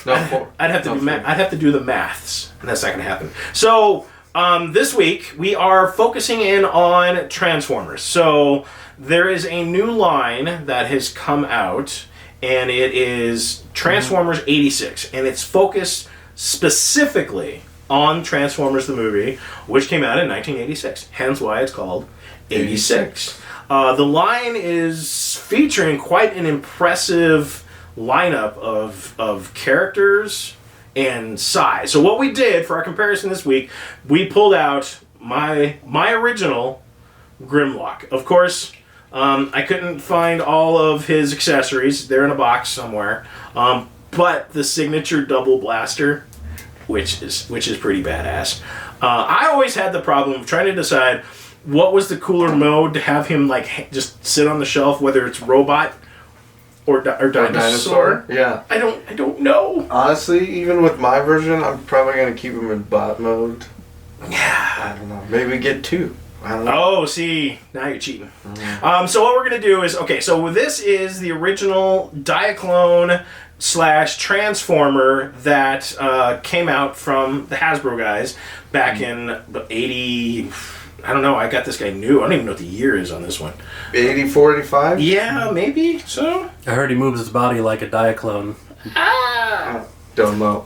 No, 4. I'd have to do the maths, and that's not going to happen. So this week we are focusing in on Transformers. So there is a new line that has come out, and it is Transformers 86, and it's focused specifically on Transformers the movie, which came out in 1986. Hence why it's called 86. The line is featuring quite an impressive lineup of characters and size. So what we did for our comparison this week, we pulled out my original Grimlock. Of course, I couldn't find all of his accessories. They're in a box somewhere. But the signature double blaster, which is pretty badass. I always had the problem of trying to decide what was the cooler mode to have him like just sit on the shelf, whether it's robot or dinosaur. Yeah. I don't know. Honestly, even with my version, I'm probably gonna keep him in bot mode. Yeah. I don't know. Maybe get 2. I don't know. Oh, see, now you're cheating. So what we're gonna do is so this is the original Diaclone / Transformer that came out from the Hasbro guys back in 80. I don't know. I got this guy new. I don't even know what the year is on this one. 84, 85? Yeah, maybe so. I heard he moves his body like a Diaclone. Domo.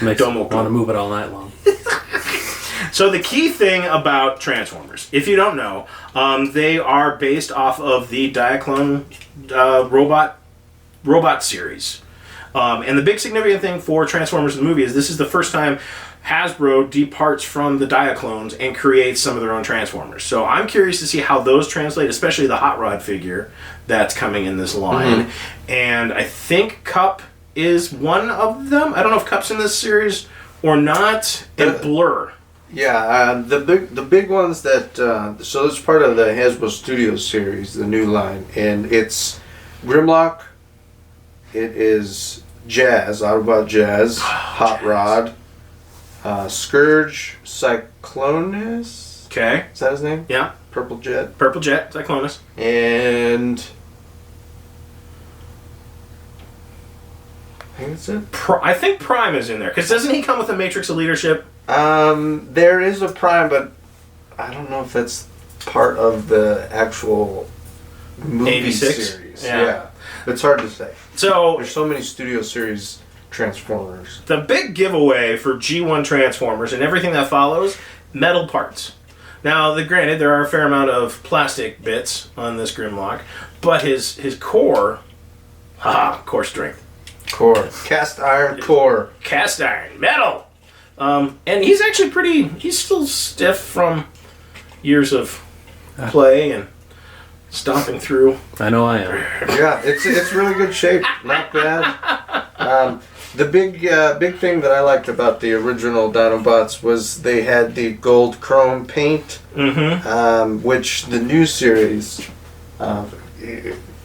Makes me want to move it all night long. So the key thing about Transformers, if you don't know, they are based off of the Diaclone robot series. And the big significant thing for Transformers the movie is this is the first time Hasbro departs from the Diaclones and creates some of their own Transformers. So I'm curious to see how those translate, especially the Hot Rod figure that's coming in this line. And I think Cup is one of them. I don't know if Cup's in this series or not. And Blur. Yeah, the big ones that so it's part of the Hasbro Studios series, the new line, and it's Grimlock. It is Jazz, Autobot Jazz, Hot Rod, Scourge, Cyclonus. Okay. Is that his name? Yeah. Purple Jet. Purple Jet, Cyclonus. And I think that's it. I think Prime is in there, because doesn't he come with a Matrix of Leadership? There is a Prime, but I don't know if that's part of the actual movie 86? series. Yeah. It's hard to say. So There's so many studio series Transformers. the big giveaway for G1 Transformers and everything that follows, metal parts. Now, granted, there are a fair amount of plastic bits on this Grimlock, but his core, core strength. Core. Cast iron core. Cast iron, metal! And he's actually he's still stiff from years of play and stomping through. I know I am. Yeah, it's really good shape. Not bad. The big thing that I liked about the original Dinobots was they had the gold chrome paint, which the new series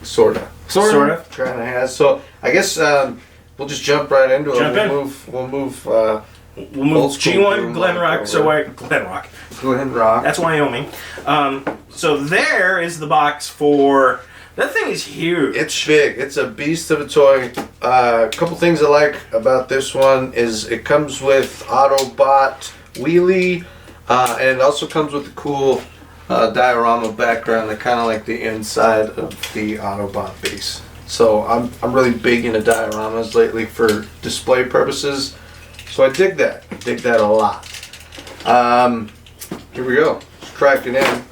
sort of kind of has. So I guess we'll just jump right into it. We'll move. We'll move G1 Glenrock. Glenrock. Glenrock. That's Wyoming. So there is the box for. That thing is huge. It's big. It's a beast of a toy. A couple things I like about this one is it comes with Autobot wheelie, and it also comes with a cool diorama background that kind of like the inside of the Autobot base. So I'm really big into dioramas lately for display purposes. So I dig that. I dig that a lot. Here we go. Let's crack it in.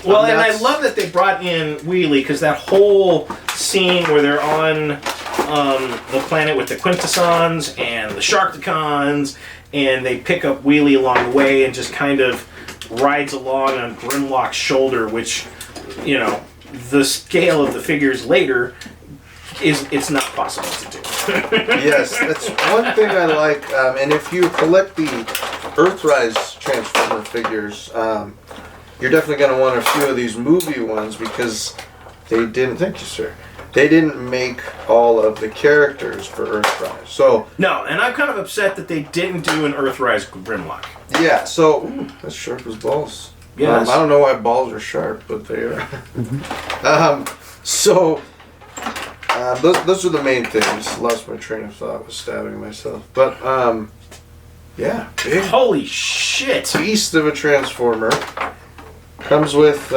Well, and I love that they brought in Wheelie, because that whole scene where they're on the planet with the Quintessons and the Sharkticons, and they pick up Wheelie along the way and just kind of rides along on Grimlock's shoulder, which, you know, the scale of the figures later it's not possible to do. Yes, that's one thing I like. And if you collect the Earthrise Transformer figures, you're definitely going to want a few of these movie ones because they didn't. Thank you, sir. They didn't make all of the characters for Earthrise. So no, and I'm kind of upset that they didn't do an Earthrise Grimlock. Yeah. So that's sharp as balls. Yes. I don't know why balls are sharp, but they are. Those are the main things. Lost my train of thought. Was stabbing myself, but yeah, big holy shit! Beast of a Transformer. Comes with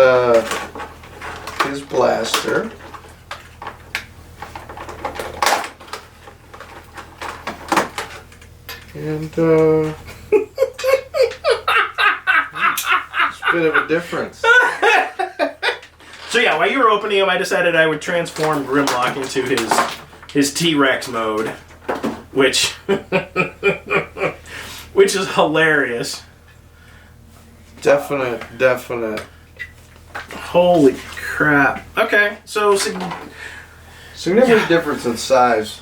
his blaster. And it's a bit of a difference. So yeah, while you were opening him, I decided I would transform Grimlock into his T-Rex mode, which is hilarious. Definite. Holy crap. Okay, so significant difference in size.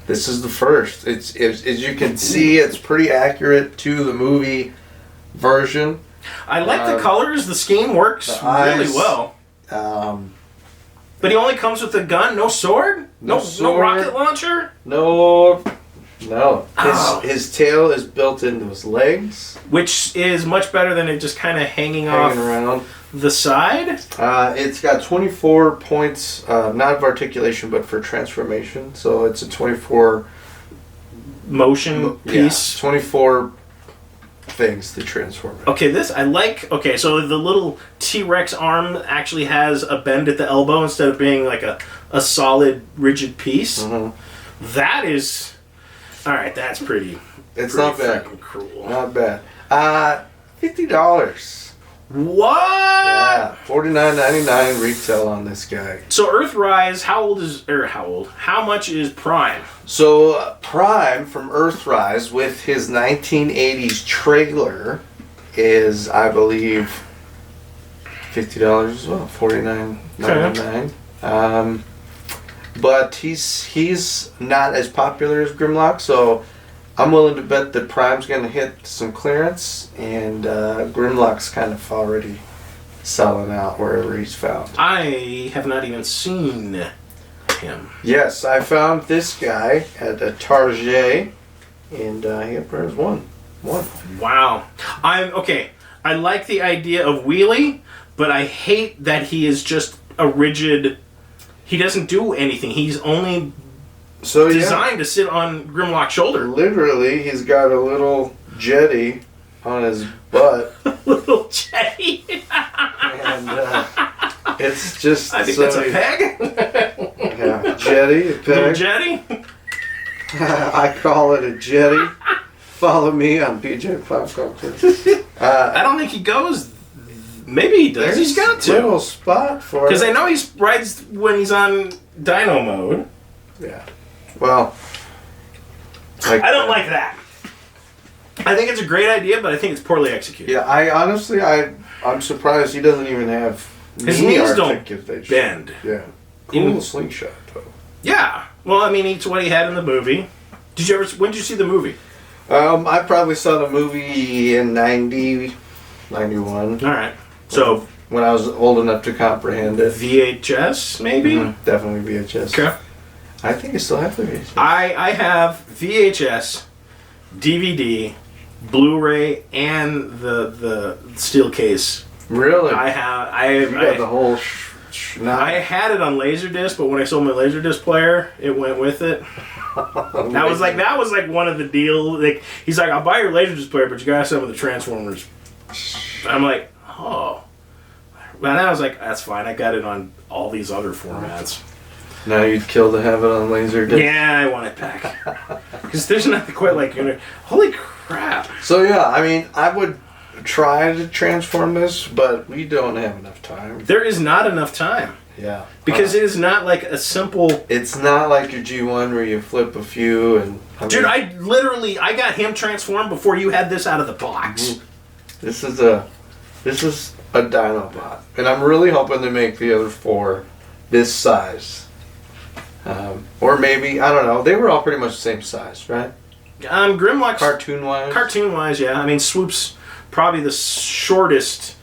This is the first. It's as you can see, it's pretty accurate to the movie version. I like the colors. The scheme works really well. But he only comes with a gun, no sword, no rocket launcher. No. His tail is built into his legs, which is much better than it just kind of hanging off around the side. It's got 24 points, not of articulation, but for transformation. So it's a 24 motion piece. Yeah, 24 things to transform it. Okay, this I like. Okay, so the little T-Rex arm actually has a bend at the elbow instead of being like a solid, rigid piece. Mm-hmm. That is. All right, that's pretty. It's not bad. Cruel. Not bad. $50. What? Yeah, $49.99 retail on this guy. So Earthrise, how much is Prime? So Prime from Earthrise with his 1980s trailer is, I believe, $50 as well. $49.99. But he's not as popular as Grimlock, so I'm willing to bet that Prime's going to hit some clearance, and Grimlock's kind of already selling out wherever he's found. I have not even seen him. Yes, I found this guy at a Target, and he had prize one. one. Wow. I like the idea of Wheelie, but I hate that he is just a rigid. He doesn't do anything. He's only designed to sit on Grimlock's shoulder. Literally, he's got a little jetty on his butt. A little jetty. And it's just. I think that's a peg. Yeah, jetty, a peg. Little jetty. I call it a jetty. Follow me on BJ Pop Culture. I don't think he goes. Maybe he does. He's got to. Little spot for it. Because I know he rides when he's on Dino mode. Yeah. Well. I don't like that. I think it's a great idea, but I think it's poorly executed. Yeah, I'm surprised he doesn't even have his knees don't bend. Yeah. Cool slingshot though. Yeah. Well, I mean, it's what he had in the movie. When did you see the movie? I probably saw the movie in 90, 91. All right. So when I was old enough to comprehend it. VHS, maybe? Mm-hmm. Definitely VHS. Okay. I think I still have the VHS. I have VHS, DVD, Blu-ray, and the steel case. Really? I have. You got the whole. I had it on Laserdisc, but when I sold my Laserdisc player, it went with it. That was like one of the deals. Like, he's like, I'll buy your Laserdisc player, but you gotta have some of the Transformers. I'm like, oh. And I was like, that's fine. I got it on all these other formats. Now you'd kill to have it on Laserdisc. Yeah, I want it back. Because there's nothing quite like holy crap. So yeah, I mean, I would try to transform this, but we don't have enough time. There is not enough time. Yeah. Because it is not like a simple... It's not like your G1 where you flip a few and... Dude, I got him transformed before you had this out of the box. Mm-hmm. This is a Dinobot. And I'm really hoping to make the other four this size. Or maybe, I don't know, they were all pretty much the same size, right? Grimlock's... Cartoon-wise? Cartoon-wise, yeah. I mean, Swoop's probably the shortest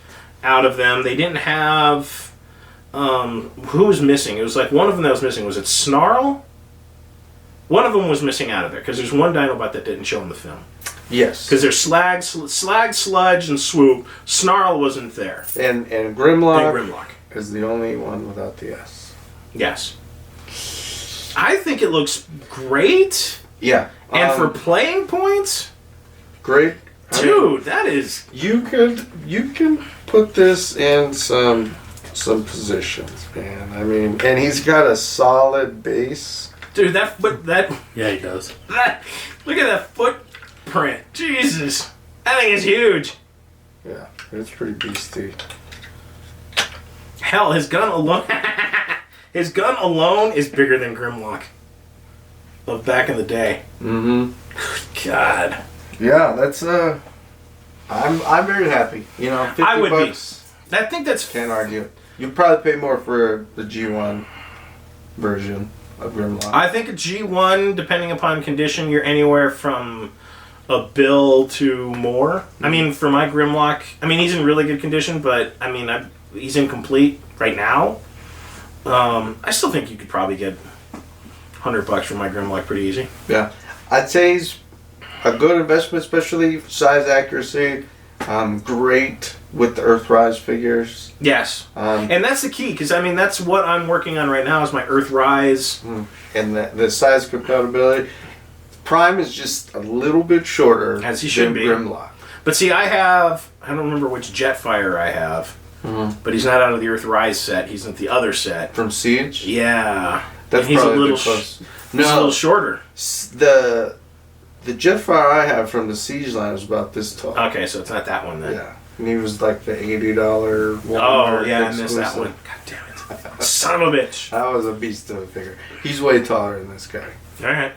out of them. They didn't have... who was missing? It was like one of them that was missing. Was it Snarl? One of them was missing out of there because there's one Dinobot that didn't show in the film. Yes. Because there's Slag, Sludge, and Swoop. Snarl wasn't there. And Grimlock is the only one without the S. Yes. I think it looks great. Yeah. And for playing points, great. Dude, that is... You can put this in some positions, man. I mean, and he's got a solid base. Dude, yeah, he does. Look at that footprint. Jesus. That thing is huge. Yeah, it's pretty beastie. Hell, his gun alone... his gun alone is bigger than Grimlock. Of back in the day. Mm-hmm. God. Yeah, that's I'm very happy. You know, $50 I would bucks, be. I think that's... Can't argue. You'd probably pay more for the G1 version of Grimlock. I think a G1, depending upon condition, you're anywhere from a bill to more. I mean, for my Grimlock, I mean, he's in really good condition, but I mean, he's incomplete right now. I still think you could probably get $100 for my Grimlock pretty easy. Yeah, I'd say he's a good investment, especially size accuracy. Great with the Earthrise figures. Yes, and that's the key, because I mean, that's what I'm working on right now is my Earthrise. And the size compatibility. Prime is just a little bit shorter as he should be. Grimlock. But see, I don't remember which Jetfire I have. But he's not out of the Earthrise set. He's in the other set. From Siege? Yeah. That's he's probably a little close. He's a little shorter. The Jetfire I have from the Siege line is about this tall. Okay, so it's not that one then. Yeah. And he was like the $80 one. Oh, yeah, I missed that one. God damn it. Son of a bitch. That was a beast of a figure. He's way taller than this guy. Alright.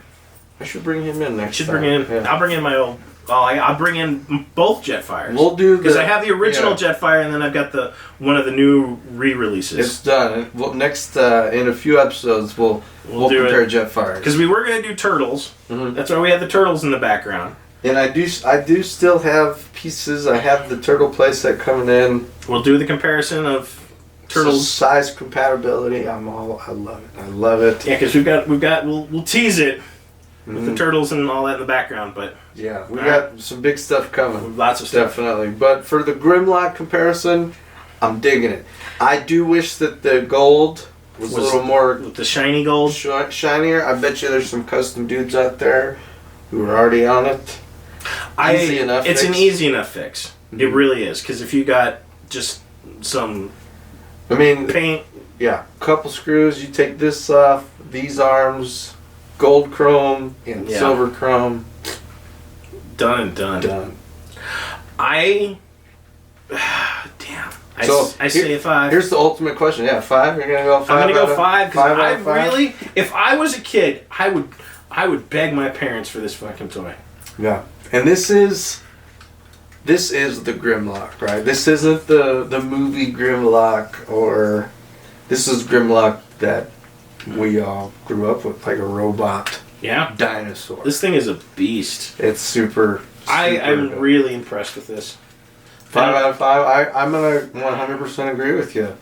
I should bring him in next time. Bring in. Yeah. I'll bring in my old... Well, I'll bring in both Jetfires. We'll do because I have the original Jetfire, and then I've got one of the new re-releases. It's done. Next in a few episodes, we'll compare Jetfires. Because we were going to do Turtles. Mm-hmm. That's why we had the Turtles in the background. And I do still have pieces. I have the Turtle playset coming in. We'll do the comparison of Turtles size compatibility. I love it. I love it. Yeah, because we'll tease it. with the turtles and all that in the background. But yeah, we got some big stuff coming. Lots of stuff. Definitely. But for the Grimlock comparison, I'm digging it. I do wish that the gold was a little more... With the shiny gold? Shinier. I bet you there's some custom dudes out there who are already on it. Easy enough It's fix. an easy enough fix. Mm-hmm. It really is. Because if you got just some paint... Yeah, couple screws, you take this off, these arms, gold chrome and silver chrome. Done and done. Damn. I say a 5. Here's the ultimate question. Yeah, 5? You're going to go 5? I'm going to go 5 because I 5? really... If I was a kid, I would beg my parents for this fucking toy. Yeah. And this is the Grimlock, right? This isn't the movie Grimlock, or this is Grimlock that we all grew up with, like a robot dinosaur. This thing is a beast. It's super I'm really impressed with this. 5 out of 5. I'm gonna 100% agree with you.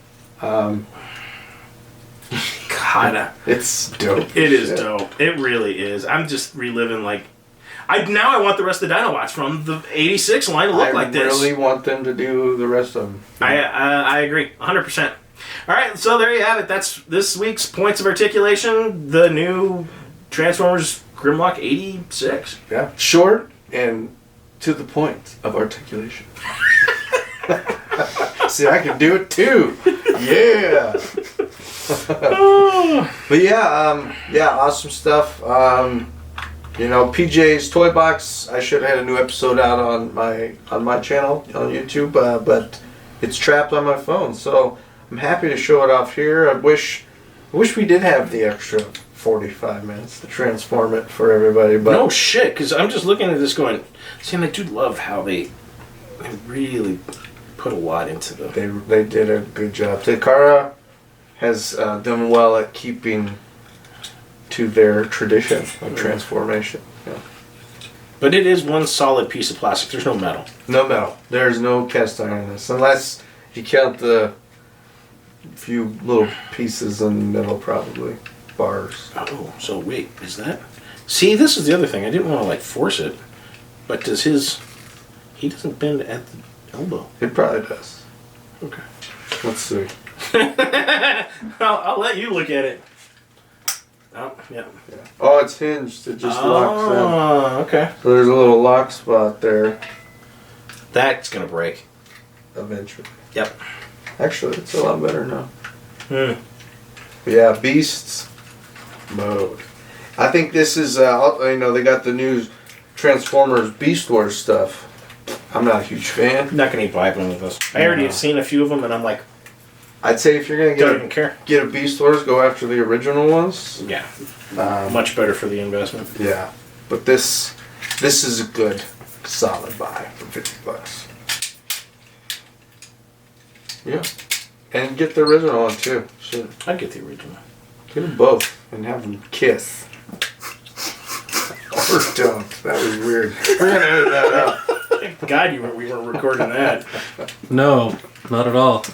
God, it's dope. It is dope. It really is. I'm just reliving I want the rest of the Dinobots from the '86 line to look like this. I really want them to do the rest of them. I agree, 100%. All right, so there you have it. That's this week's Points of Articulation, the new Transformers Grimlock 86. Yeah, short and to the point of articulation. See, I can do it too. Yeah. But yeah, awesome stuff. PJ's Toy Box. I should have had a new episode out on my channel on YouTube, but it's trapped on my phone. So I'm happy to show it off here. I wish we did have the extra 45 minutes to transform it for everybody. But no shit, because I'm just looking at this going, see, I do love how they really put a lot into them. They did a good job. Takara has done well at keeping to their tradition of transformation. Yeah. But it is one solid piece of plastic. There's no metal. No metal. There's no cast iron in this, unless you count the few little pieces in the middle, probably bars. Oh, so wait, is that? See, this is the other thing. I didn't want to force it, but does he doesn't bend at the elbow? It probably does. Okay. Let's see. I'll let you look at it. Oh, yeah. Oh, it's hinged. It just locks in. Oh, okay. So there's a little lock spot there. That's gonna break. Eventually. Yep. Actually, it's a lot better now. Hmm. Beasts mode. I think this is, they got the new Transformers Beast Wars stuff. I'm not a huge fan. I'm not gonna be vibing with this. I already have seen a few of them, and I'm like, I'd say if you're gonna don't even care. Get a Beast Wars, go after the original ones. Yeah. Much better for the investment. Yeah, but this is a good, solid buy for $50. Yeah, and get the original one too. Shit. I'd get the original. Get them both and have them kiss. Or don't. That was weird. We're gonna edit that out. Thank God we weren't recording that. No, not at all.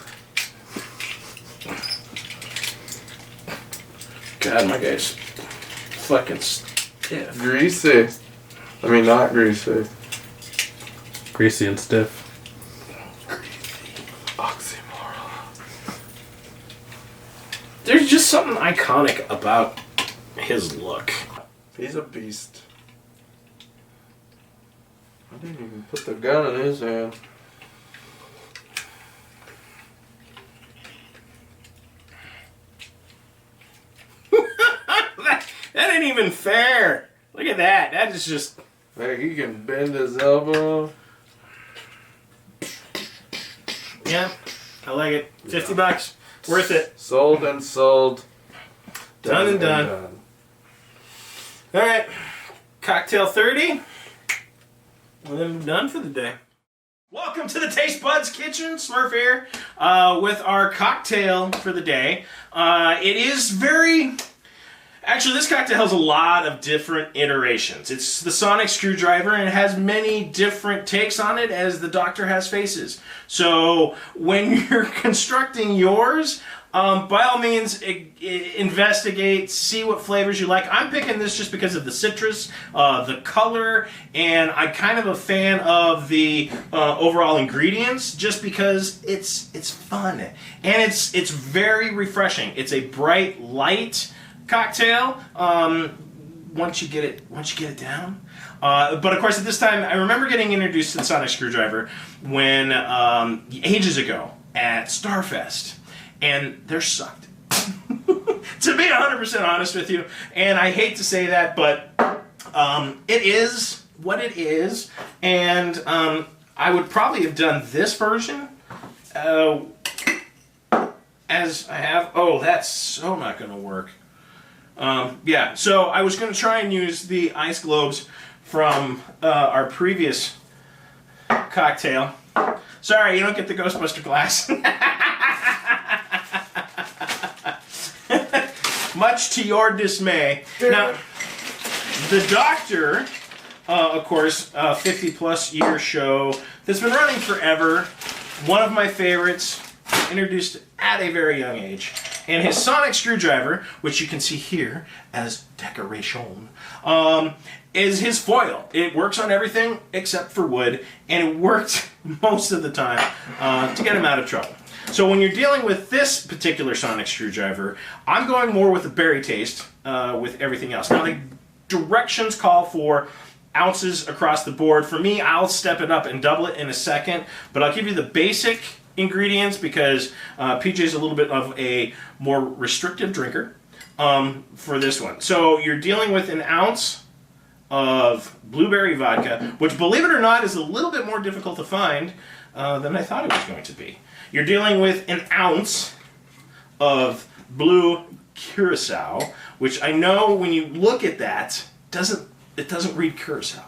God, my guy's fucking stiff. Greasy. I mean, not greasy. Greasy and stiff. Oxymoron. There's just something iconic about his look. He's a beast. I didn't even put the gun in his hand. That ain't even fair. Look at that. That is just... Hey, he can bend his elbow. Yeah, I like it. $50. Worth it. Sold and sold. Done and done. Alright. Cocktail 30. And then we're done for the day. Welcome to the Taste Buds Kitchen. Smurf here with our cocktail for the day. It is very... Actually, this cocktail has a lot of different iterations. It's the sonic screwdriver, and it has many different takes on it as the Doctor has faces. So when you're constructing yours, by all means, investigate, see what flavors you like. I'm picking this just because of the citrus, the color, and I'm kind of a fan of the overall ingredients, just because it's fun and it's very refreshing. It's a bright, light cocktail. Once you get it down. But of course, at this time, I remember getting introduced to the sonic screwdriver when ages ago at Starfest. And they're sucked. To be 100% honest with you, and I hate to say that, but it is what it is, and I would probably have done this version as I have. Oh, that's so not going to work. Yeah, so I was going to try and use the ice globes from our previous cocktail. Sorry, you don't get the Ghostbuster glass. Much to your dismay. Now, the Doctor, of course, 50-plus year show that's been running forever. One of my favorites, introduced at a very young age. And his sonic screwdriver, which you can see here as decoration, is his foil. It works on everything except for wood, and it worked most of the time to get him out of trouble. So when you're dealing with this particular sonic screwdriver, I'm going more with a berry taste with everything else. Now the directions call for ounces across the board. For me, I'll step it up and double it in a second, but I'll give you the basic ingredients because PJ's a little bit of a more restrictive drinker for this one. So you're dealing with an ounce of blueberry vodka, which, believe it or not, is a little bit more difficult to find than I thought it was going to be. You're dealing with an ounce of blue curacao, which I know when you look at that, it doesn't read curacao.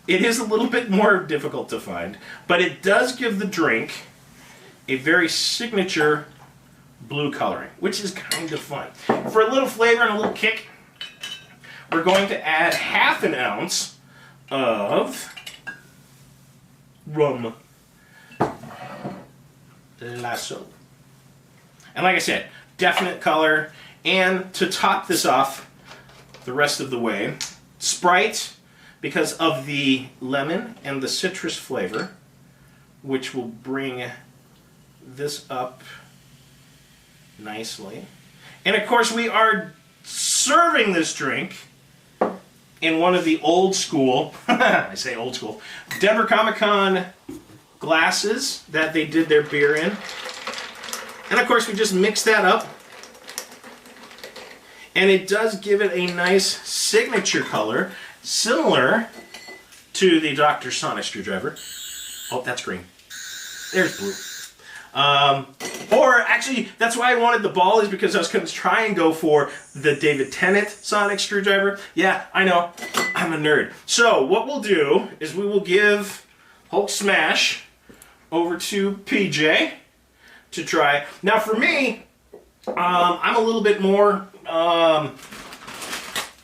It is a little bit more difficult to find, but it does give the drink a very signature blue coloring, which is kind of fun. For a little flavor and a little kick, we're going to add half an ounce of rum lasso. And like I said, definite color. And to top this off the rest of the way, Sprite, because of the lemon and the citrus flavor, which will bring this up nicely. And of course, we are serving this drink in one of the old school, I say old school, Denver Comic Con glasses that they did their beer in. And of course, we just mix that up. And it does give it a nice signature color, similar to the Dr. Sonic screwdriver. Oh, that's green. There's blue. Or actually, that's why I wanted the ball, is because I was going to try and go for the David Tennant sonic screwdriver. Yeah, I know, I'm a nerd. So what we'll do is we will give Hulk Smash over to PJ to try. Now for me, I'm a little bit more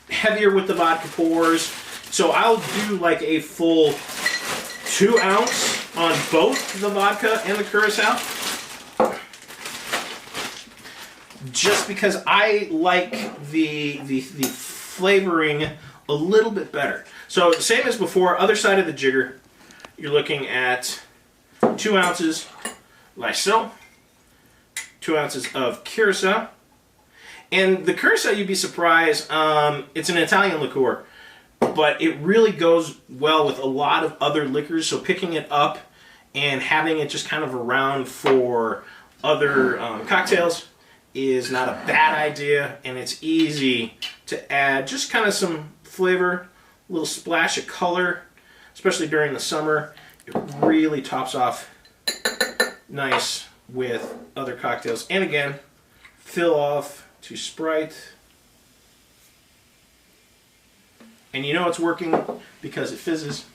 heavier with the vodka pours, so I'll do like a full 2 ounce on both the vodka and the curacao, just because I like the flavoring a little bit better. So same as before, other side of the jigger, you're looking at 2 ounces Lysol, 2 ounces of curacao. And the curacao, you'd be surprised, it's an Italian liqueur, but it really goes well with a lot of other liquors, so picking it up and having it just kind of around for other cocktails is not a bad idea, and it's easy to add just kind of some flavor, a little splash of color, especially during the summer. It really tops off nice with other cocktails. And again, fill off to Sprite. And you know it's working because it fizzes.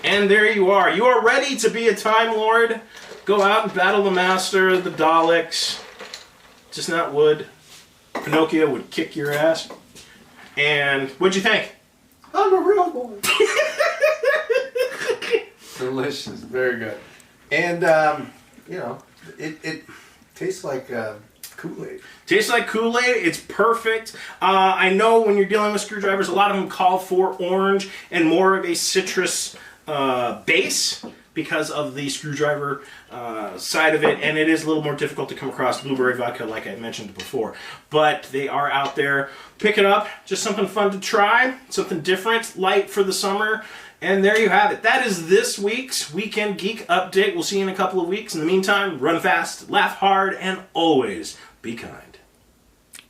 And there you are. You are ready to be a Time Lord. Go out and battle the Master, the Daleks, just not wood. Pinocchio would kick your ass. And what'd you think? I'm a real boy. Delicious, very good. And you know, it tastes like Kool-Aid. Tastes like Kool-Aid. It's perfect. I know when you're dealing with screwdrivers, a lot of them call for orange and more of a citrus base because of the screwdriver side of it, and it is a little more difficult to come across blueberry vodka like I mentioned before. But they are out there. Pick it up. Just something fun to try. Something different, light for the summer. And there you have it. That is this week's Weekend Geek update. We'll see you in a couple of weeks. In the meantime, run fast, laugh hard, and always be kind.